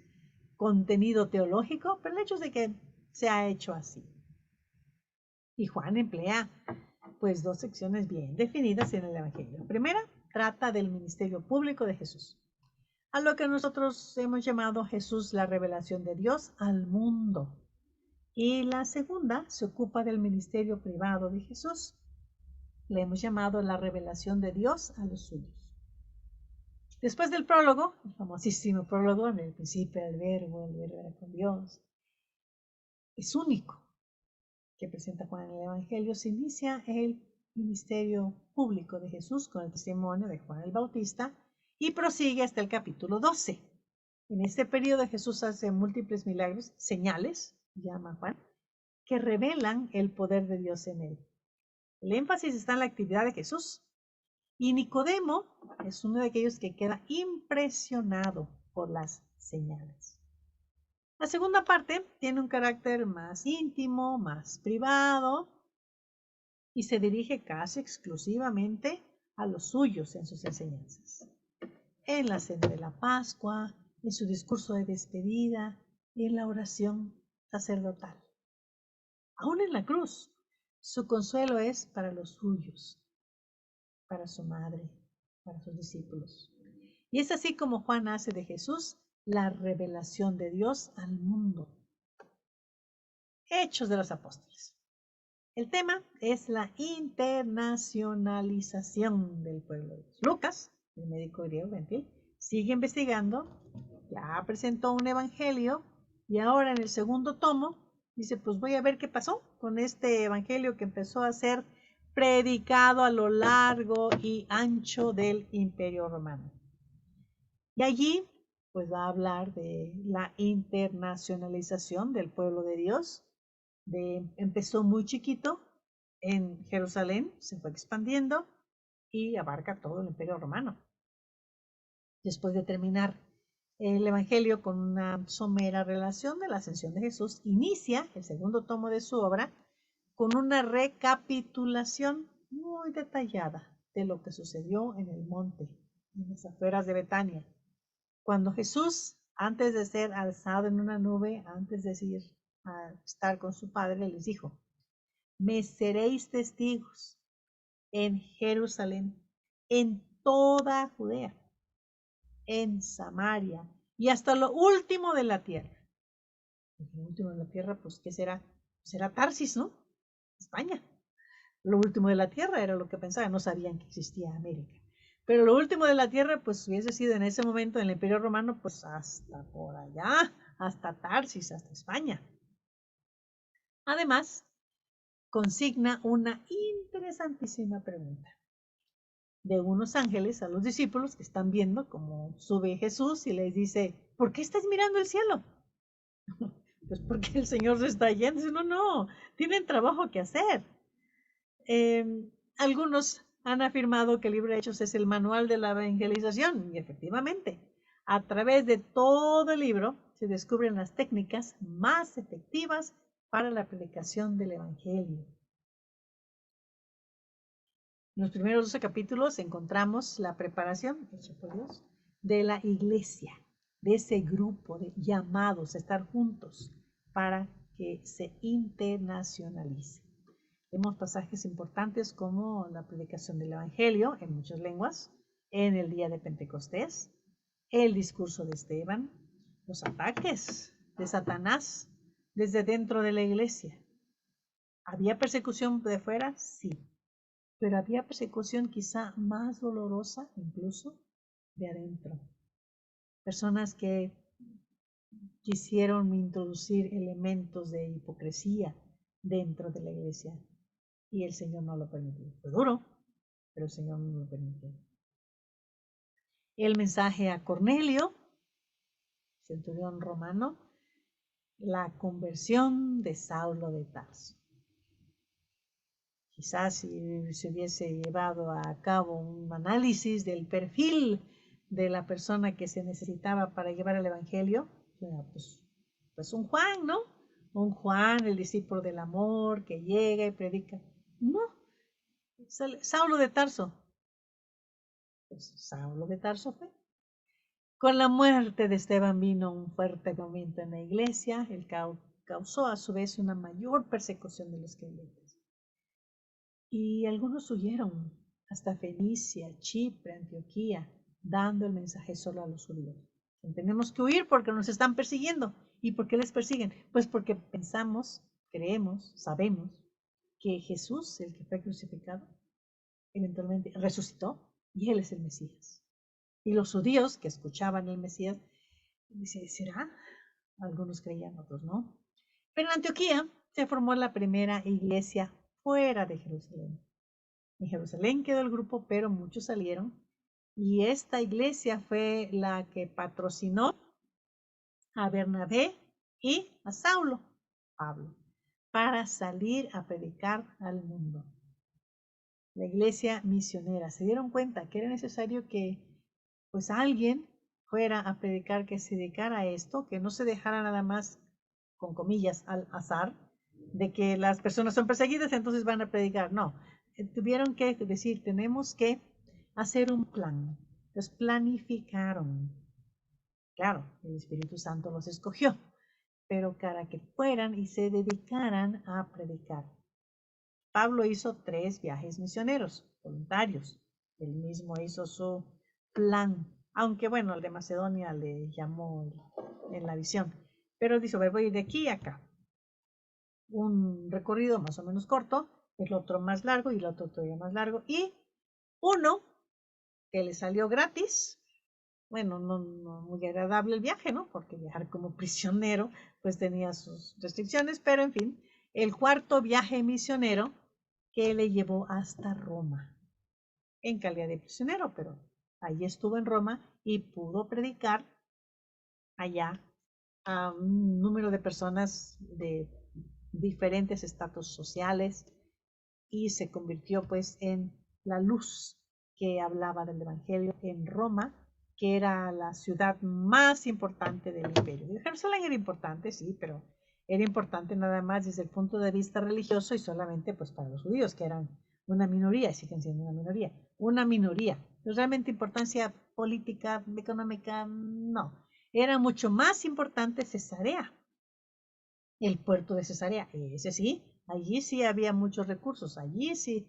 contenido teológico, pero el hecho es de que se ha hecho así. Y Juan emplea pues dos secciones bien definidas en el Evangelio. La primera trata del ministerio público de Jesús, a lo que nosotros hemos llamado Jesús la revelación de Dios al mundo. Y la segunda se ocupa del ministerio privado de Jesús. Le hemos llamado la revelación de Dios a los suyos. Después del prólogo, el famosísimo prólogo, en el principio el verbo era con Dios, es único que presenta Juan en el Evangelio, se inicia el ministerio público de Jesús con el testimonio de Juan el Bautista y prosigue hasta el capítulo 12. En este periodo Jesús hace múltiples milagros, señales, llama Juan, que revelan el poder de Dios en él. El énfasis está en la actividad de Jesús. Y Nicodemo es uno de aquellos que queda impresionado por las señales. La segunda parte tiene un carácter más íntimo, más privado, y se dirige casi exclusivamente a los suyos en sus enseñanzas. En la cena de la Pascua, en su discurso de despedida y en la oración sacerdotal. Aún en la cruz, su consuelo es para los suyos, para su madre, para sus discípulos. Y es así como Juan hace de Jesús la revelación de Dios al mundo. Hechos de los Apóstoles. El tema es la internacionalización del pueblo de Dios. Lucas, el médico griego gentil, sigue investigando, ya presentó un evangelio y ahora en el segundo tomo dice, pues voy a ver qué pasó con este evangelio que empezó a ser predicado a lo largo y ancho del Imperio Romano. Y allí pues va a hablar de la internacionalización del pueblo de Dios. Empezó muy chiquito en Jerusalén, se fue expandiendo y abarca todo el Imperio Romano. Después de terminar el Evangelio con una somera relación de la ascensión de Jesús, inicia el segundo tomo de su obra con una recapitulación muy detallada de lo que sucedió en el monte, en las afueras de Betania, cuando Jesús, antes de ser alzado en una nube, antes de ir a estar con su Padre, les dijo, me seréis testigos en Jerusalén, en toda Judea, en Samaria y hasta lo último de la tierra. Lo último de la tierra, pues, ¿qué será? Será Tarsis, ¿no? España. Lo último de la tierra era lo que pensaban, no sabían que existía América. Pero lo último de la tierra, pues hubiese sido en ese momento en el Imperio Romano, pues hasta por allá, hasta Tarsis, hasta España. Además, consigna una interesantísima pregunta de unos ángeles a los discípulos que están viendo cómo sube Jesús y les dice, ¿por qué estás mirando el cielo? Pues porque el Señor se está yendo. Dice, no, tienen trabajo que hacer. Algunos han afirmado que el libro de Hechos es el manual de la evangelización, y efectivamente, a través de todo el libro se descubren las técnicas más efectivas para la predicación del Evangelio. En los primeros 12 capítulos encontramos la preparación, hecha por Dios, de la iglesia, de ese grupo de llamados a estar juntos para que se internacionalice. Vemos pasajes importantes como la predicación del Evangelio en muchas lenguas, en el día de Pentecostés, el discurso de Esteban, los ataques de Satanás desde dentro de la iglesia. ¿Había persecución de fuera? Sí, pero había persecución quizá más dolorosa incluso de adentro. Personas que quisieron introducir elementos de hipocresía dentro de la iglesia y el Señor no lo permitió. Fue duro, pero el Señor no lo permitió. El mensaje a Cornelio, centurión romano, la conversión de Saulo de Tarso. Quizás si se hubiese llevado a cabo un análisis del perfil de la persona que se necesitaba para llevar el Evangelio, pues un Juan, ¿no? Un Juan, el discípulo del amor, que llega y predica. No, Saulo de Tarso. Pues Saulo de Tarso fue. Con la muerte de Esteban vino un fuerte movimiento en la iglesia, el causó a su vez una mayor persecución de los creyentes. Y algunos huyeron hasta Fenicia, Chipre, Antioquía, dando el mensaje solo a los judíos. Tenemos que huir porque nos están persiguiendo. ¿Y por qué les persiguen? Pues porque pensamos, creemos, sabemos que Jesús, el que fue crucificado, eventualmente resucitó y Él es el Mesías. Y los judíos que escuchaban el Mesías, dicen, ¿será? Algunos creían, otros no. Pero en Antioquía se formó la primera iglesia fuera de Jerusalén. En Jerusalén quedó el grupo, pero muchos salieron. Y esta iglesia fue la que patrocinó a Bernabé y a Saulo, Pablo, para salir a predicar al mundo. La iglesia misionera. Se dieron cuenta que era necesario que pues alguien fuera a predicar, que se dedicara a esto, que no se dejara nada más, con comillas, al azar, de que las personas son perseguidas, entonces van a predicar. No, tuvieron que decir, tenemos que hacer un plan. Los planificaron. Claro, el Espíritu Santo los escogió, pero para que fueran y se dedicaran a predicar. Pablo hizo 3 viajes misioneros voluntarios. Él mismo hizo su plan, aunque bueno, el de Macedonia le llamó en la visión. Pero dice, voy de aquí a acá. Un recorrido más o menos corto, el otro más largo y el otro todavía más largo. Y uno que le salió gratis, bueno, no muy agradable el viaje, ¿no? Porque viajar como prisionero pues tenía sus restricciones, pero en fin, el 4.º viaje misionero que le llevó hasta Roma, en calidad de prisionero, pero allí estuvo en Roma y pudo predicar allá a un número de personas de diferentes estatus sociales y se convirtió pues en la luz que hablaba del Evangelio en Roma, que era la ciudad más importante del imperio. Jerusalén era importante, sí, pero era importante nada más desde el punto de vista religioso y solamente pues para los judíos, que eran una minoría, y siguen siendo una minoría. Pero realmente importancia política, económica, no. Era mucho más importante Cesarea, el puerto de Cesarea, ese sí, allí sí había muchos recursos, allí sí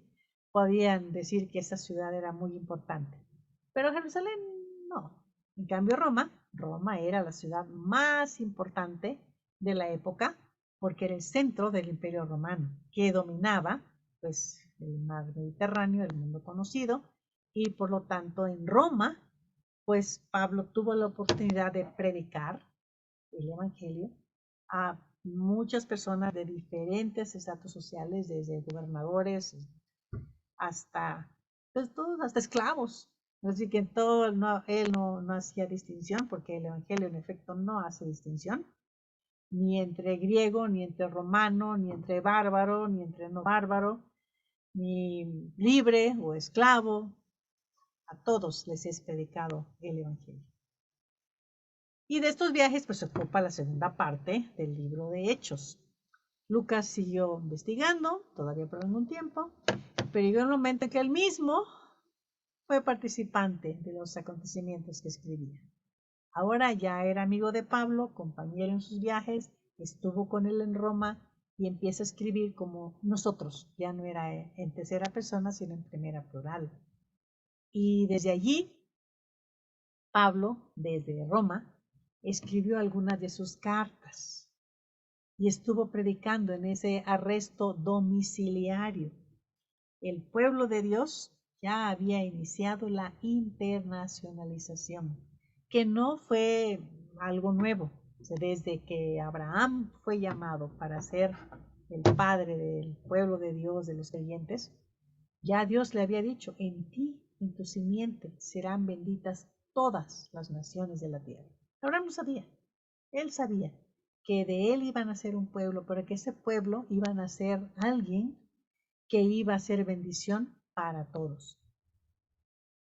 podían decir que esa ciudad era muy importante. Pero Jerusalén no. En cambio Roma era la ciudad más importante de la época porque era el centro del Imperio Romano, que dominaba pues el mar Mediterráneo, el mundo conocido, y por lo tanto en Roma pues Pablo tuvo la oportunidad de predicar el Evangelio a muchas personas de diferentes estratos sociales, desde gobernadores hasta, pues todos, hasta esclavos. Así que todo, no, él no hacía distinción, porque el Evangelio en efecto no hace distinción, ni entre griego, ni entre romano, ni entre bárbaro, ni entre no bárbaro, ni libre o esclavo. A todos les es predicado el Evangelio. Y de estos viajes pues se ocupa la segunda parte del libro de Hechos. Lucas siguió investigando, todavía por algún tiempo, pero llegó un momento en que él mismo fue participante de los acontecimientos que escribía. Ahora ya era amigo de Pablo, compañero en sus viajes, estuvo con él en Roma y empieza a escribir como nosotros, ya no era en tercera persona, sino en primera plural. Y desde allí, Pablo, desde Roma, escribió algunas de sus cartas. y estuvo predicando en ese arresto domiciliario. El pueblo de Dios ya había iniciado la internacionalización, que no fue algo nuevo. Desde que Abraham fue llamado para ser el padre del pueblo de Dios, de los creyentes, ya Dios le había dicho, en ti, en tu simiente, serán benditas todas las naciones de la tierra. Abraham no sabía, él sabía que de él iban a ser un pueblo, pero que ese pueblo iba a ser alguien que iba a ser bendición para todos.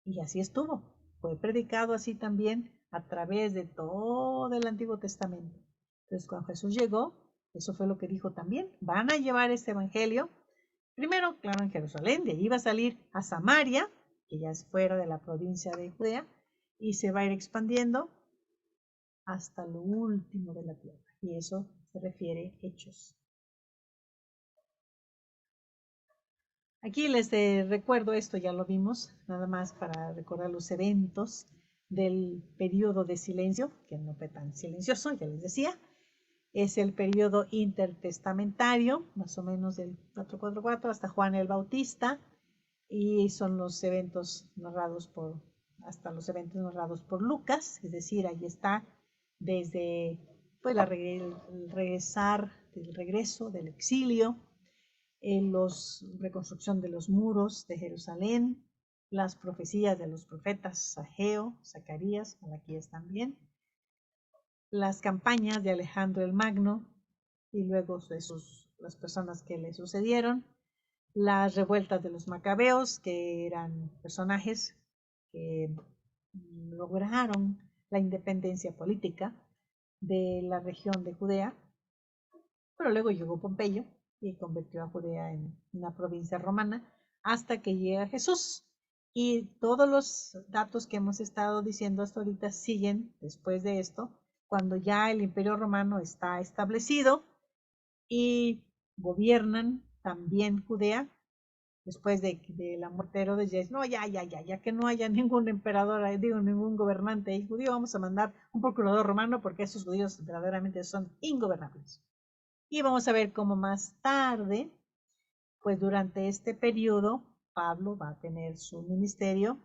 Y así estuvo. Fue predicado así también a través de todo el Antiguo Testamento. Entonces, cuando Jesús llegó, eso fue lo que dijo también. Van a llevar este evangelio, primero, claro, en Jerusalén, de ahí va a salir a Samaria, que ya es fuera de la provincia de Judea, y se va a ir expandiendo hasta lo último de la tierra. Y eso se refiere a Hechos. Aquí les recuerdo esto, ya lo vimos, nada más para recordar los eventos del periodo de silencio, que no fue tan silencioso, ya les decía. Es el periodo intertestamentario, más o menos del 444 hasta Juan el Bautista, y son los eventos narrados hasta los eventos narrados por Lucas, es decir, ahí está desde pues, el regreso del exilio, la reconstrucción de los muros de Jerusalén, las profecías de los profetas Ageo, Zacarías, Malaquías también, las campañas de Alejandro el Magno y luego de las personas que le sucedieron, las revueltas de los macabeos, que eran personajes que lograron la independencia política de la región de Judea, pero luego llegó Pompeyo y convirtió a Judea en una provincia romana hasta que llega Jesús. Y todos los datos que hemos estado diciendo hasta ahorita siguen después de esto, cuando ya el Imperio Romano está establecido y gobiernan también Judea, después de la muerte de Herodes, no, ya que no haya ningún emperador, digo, ningún gobernante ahí judío, vamos a mandar un procurador romano porque esos judíos verdaderamente son ingobernables. Y vamos a ver cómo más tarde, pues durante este periodo, Pablo va a tener su ministerio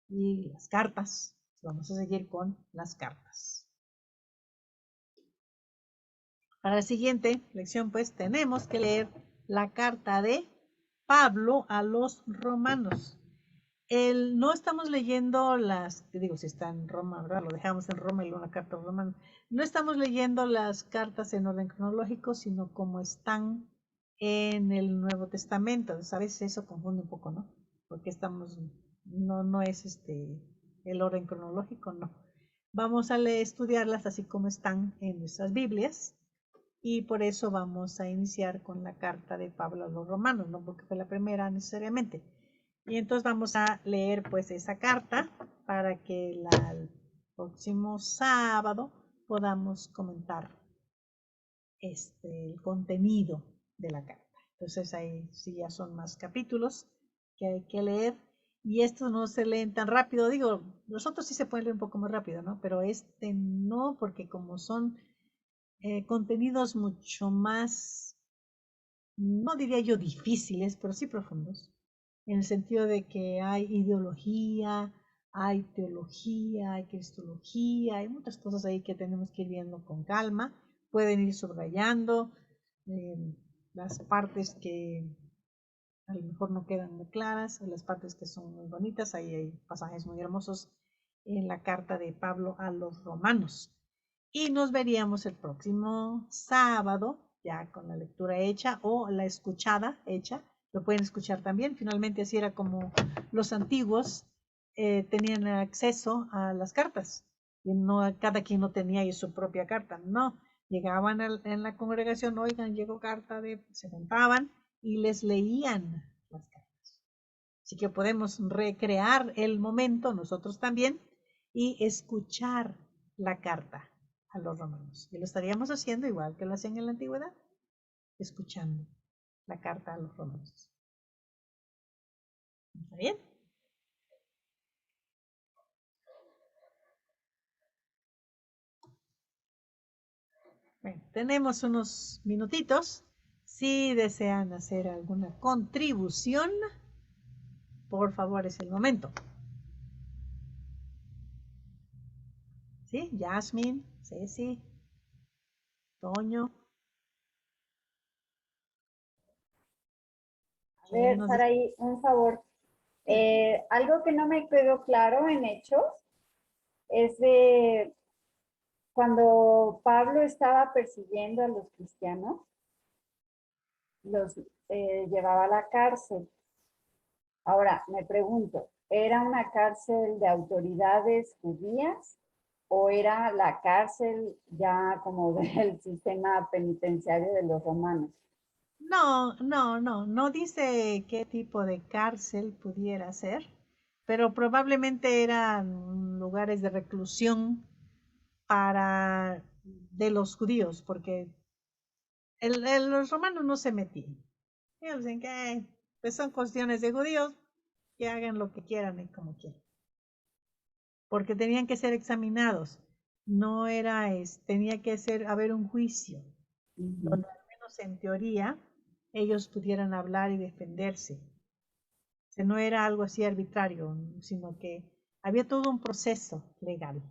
y las cartas. Vamos a seguir con las cartas. Para la siguiente lección, pues tenemos que leer la carta de Pablo a los romanos. No estamos leyendo digo, si está en Roma, ¿verdad? Lo dejamos en Roma y luego una carta a los romanos. No estamos leyendo las cartas en orden cronológico, sino como están en el Nuevo Testamento. Sabes, eso confunde un poco, ¿no? Porque no es el orden cronológico, no. Vamos a estudiarlas así como están en nuestras Biblias. Y por eso vamos a iniciar con la carta de Pablo a los romanos, no porque fue la primera necesariamente. Y entonces vamos a leer pues esa carta para que el próximo sábado podamos comentar el contenido de la carta. Entonces ahí sí ya son más capítulos que hay que leer. Y estos no se leen tan rápido, digo, los otros sí se pueden leer un poco más rápido, ¿no? Pero este no, porque como son contenidos mucho más, no diría yo difíciles, pero sí profundos, en el sentido de que hay ideología, hay teología, hay cristología, hay muchas cosas ahí que tenemos que ir viendo con calma. Pueden ir subrayando las partes que a lo mejor no quedan muy claras, las partes que son muy bonitas. Ahí hay pasajes muy hermosos en la carta de Pablo a los romanos. Y nos veríamos el próximo sábado, ya con la lectura hecha o la escuchada hecha. Lo pueden escuchar también. Finalmente así era como los antiguos tenían acceso a las cartas. Y no, cada quien no tenía su propia carta. No, llegaban en la congregación, oigan, llegó carta se juntaban y les leían las cartas. Así que podemos recrear el momento nosotros también y escuchar la carta a los romanos. Y lo estaríamos haciendo igual que lo hacían en la antigüedad, escuchando la carta a los romanos. ¿Está bien? Bueno, tenemos unos minutitos. Si desean hacer alguna contribución, por favor, es el momento. ¿Sí? Jasmine, Ceci, Toño. A ver, Nos Saraí, un favor. sí. Algo que no me quedó claro en Hechos es de cuando Pablo estaba persiguiendo a los cristianos, los llevaba a la cárcel. Ahora, me pregunto, ¿era una cárcel de autoridades judías o era la cárcel ya como del sistema penitenciario de los romanos? No dice qué tipo de cárcel pudiera ser, pero probablemente eran lugares de reclusión para de los judíos, porque los romanos no se metían. Ellos dicen que pues son cuestiones de judíos, que hagan lo que quieran y como quieran, porque tenían que ser examinados. No era, tenía que haber un juicio, Ujú. donde al menos en teoría ellos pudieran hablar y defenderse. O sea, no era algo así arbitrario, sino que había todo un proceso legal.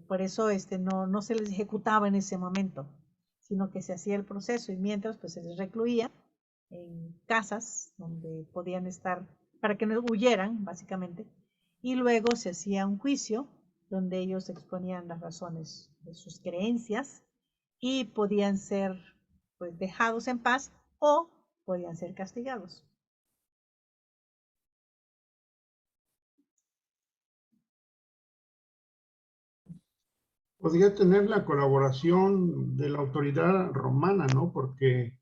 Por eso no se les ejecutaba en ese momento, sino que se hacía el proceso y mientras pues se les recluía en casas donde podían estar para que no huyeran, básicamente, y luego se hacía un juicio donde ellos exponían las razones de sus creencias y podían ser pues dejados en paz o podían ser castigados. Podría tener la colaboración de la autoridad romana, ¿no? Porque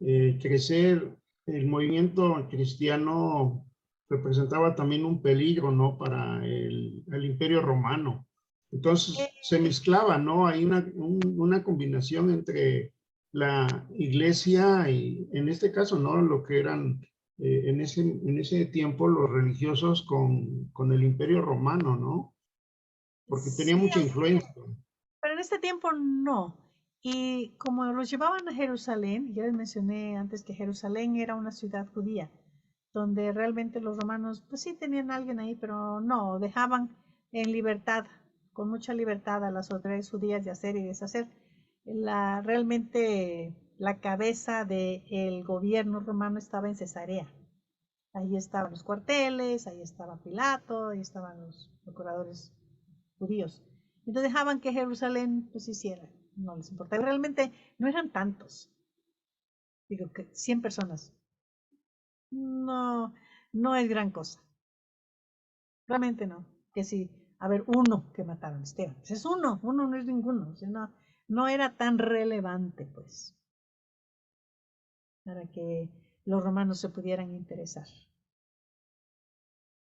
crecer el movimiento cristiano representaba también un peligro, ¿no? Para el imperio romano. Entonces se Eh, mezclaba, ¿no? Hay una combinación entre la iglesia y, en este caso, ¿no? Lo que eran en ese tiempo los religiosos con el imperio romano, ¿no? Porque tenía sí, mucha influencia. pero en este tiempo no. Y como los llevaban a Jerusalén, ya les mencioné antes que Jerusalén era una ciudad judía, donde realmente los romanos, pues sí tenían a alguien ahí, pero no, dejaban en libertad, con mucha libertad a las autoridades judías de hacer y deshacer. Realmente la cabeza del gobierno romano estaba en Cesarea. Ahí estaban los cuarteles, ahí estaba Pilato, ahí estaban los procuradores judíos. Entonces dejaban que Jerusalén pues hiciera, no les importaba. Realmente no eran tantos, digo que 100 personas. No, no es gran cosa. Realmente no. Que si, a ver, uno que mataron a Esteban. Pues es uno no es ninguno. O sea, no era tan relevante, pues, para que los romanos se pudieran interesar.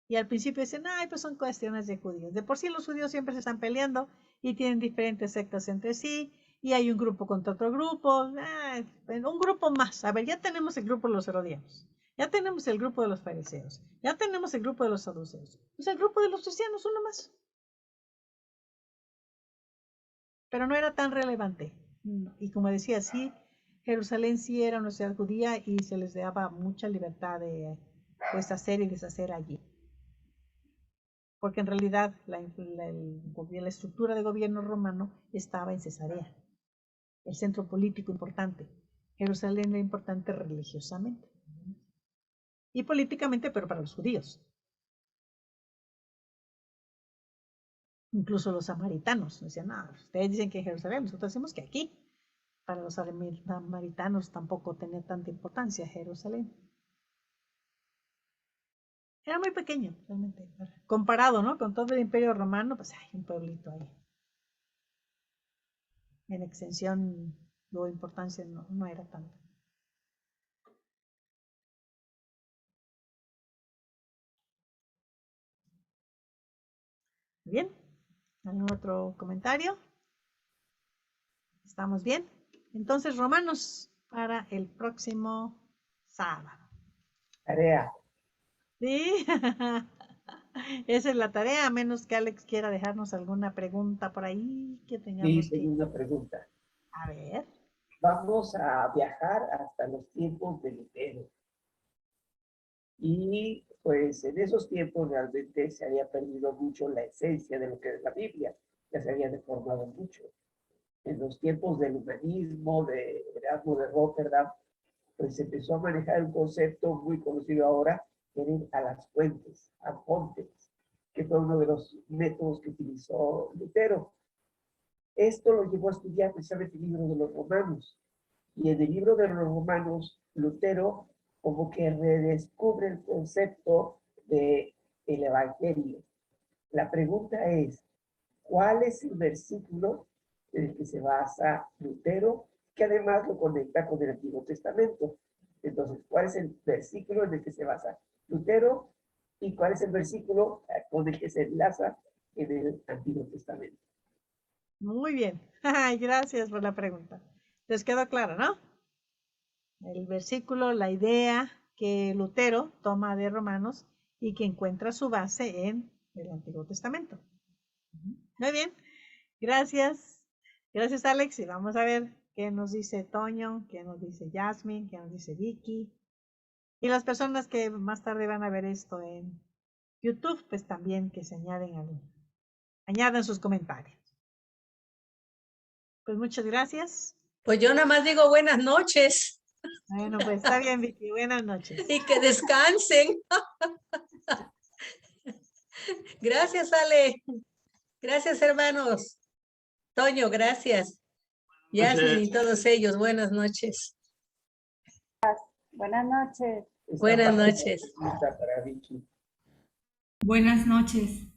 Y al principio dicen, ay, pues son cuestiones de judíos. De por sí los judíos siempre se están peleando y tienen diferentes sectas entre sí. Y hay un grupo contra otro grupo. Un grupo más. A ver, ya tenemos el grupo de los herodianos. Ya tenemos el grupo de los fariseos. Ya tenemos el grupo de los saduceos. Pues el grupo de los cristianos, uno más. Pero no era tan relevante. Y como decía, sí, Jerusalén sí era una ciudad judía y se les daba mucha libertad de pues hacer y deshacer allí. Porque en realidad la estructura de gobierno romano estaba en Cesarea, el centro político importante. Jerusalén era importante religiosamente y políticamente, pero para los judíos. Incluso los samaritanos decían, no, ustedes dicen que en Jerusalén, nosotros decimos que aquí. Para los samaritanos tampoco tenía tanta importancia Jerusalén. Era muy pequeño, realmente. Comparado, ¿no? Con todo el imperio romano, pues hay un pueblito ahí. En extensión, luego importancia no era tanto. Bien, ¿algún otro comentario? ¿Estamos bien? Entonces, Romanos para el próximo sábado. Tarea. ¿Sí? Esa es la tarea, a menos que Alex quiera dejarnos alguna pregunta por ahí que Sí, tengamos que... tengo una pregunta. A ver. Vamos a viajar hasta los tiempos de Lutero. Y pues en esos tiempos realmente se había perdido mucho la esencia de lo que es la Biblia, ya se había deformado mucho. En los tiempos del humanismo, de Erasmo de Rotterdam, pues se empezó a manejar un concepto muy conocido ahora, que era ir a las fuentes, a fontes, que fue uno de los métodos que utilizó Lutero. Esto lo llevó a estudiar precisamente el libro de los Romanos. Y en el libro de los Romanos, Lutero como que redescubre el concepto del Evangelio. La pregunta es, ¿cuál es el versículo en el que se basa Lutero, que además lo conecta con el Antiguo Testamento? Entonces, ¿cuál es el versículo en el que se basa Lutero y cuál es el versículo con el que se enlaza en el Antiguo Testamento? Muy bien. Gracias por la pregunta. Les quedó claro, ¿no? El versículo, la idea que Lutero toma de Romanos y que encuentra su base en el Antiguo Testamento. Muy bien. Gracias. Gracias, Alex. Y vamos a ver qué nos dice Toño, qué nos dice Jasmine, qué nos dice Vicky. Y las personas que más tarde van a ver esto en YouTube, pues también que se añaden sus comentarios. Pues muchas gracias. Pues yo nada más digo buenas noches Bueno, pues está bien, Vicky. Buenas noches. y que descansen. Gracias, Ale. Gracias, hermanos. Toño, gracias. Yasmin y todos ellos, buenas noches. Buenas noches. Buenas noches. Para Vicky. Buenas noches.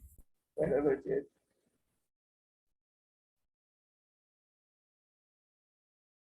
Buenas noches.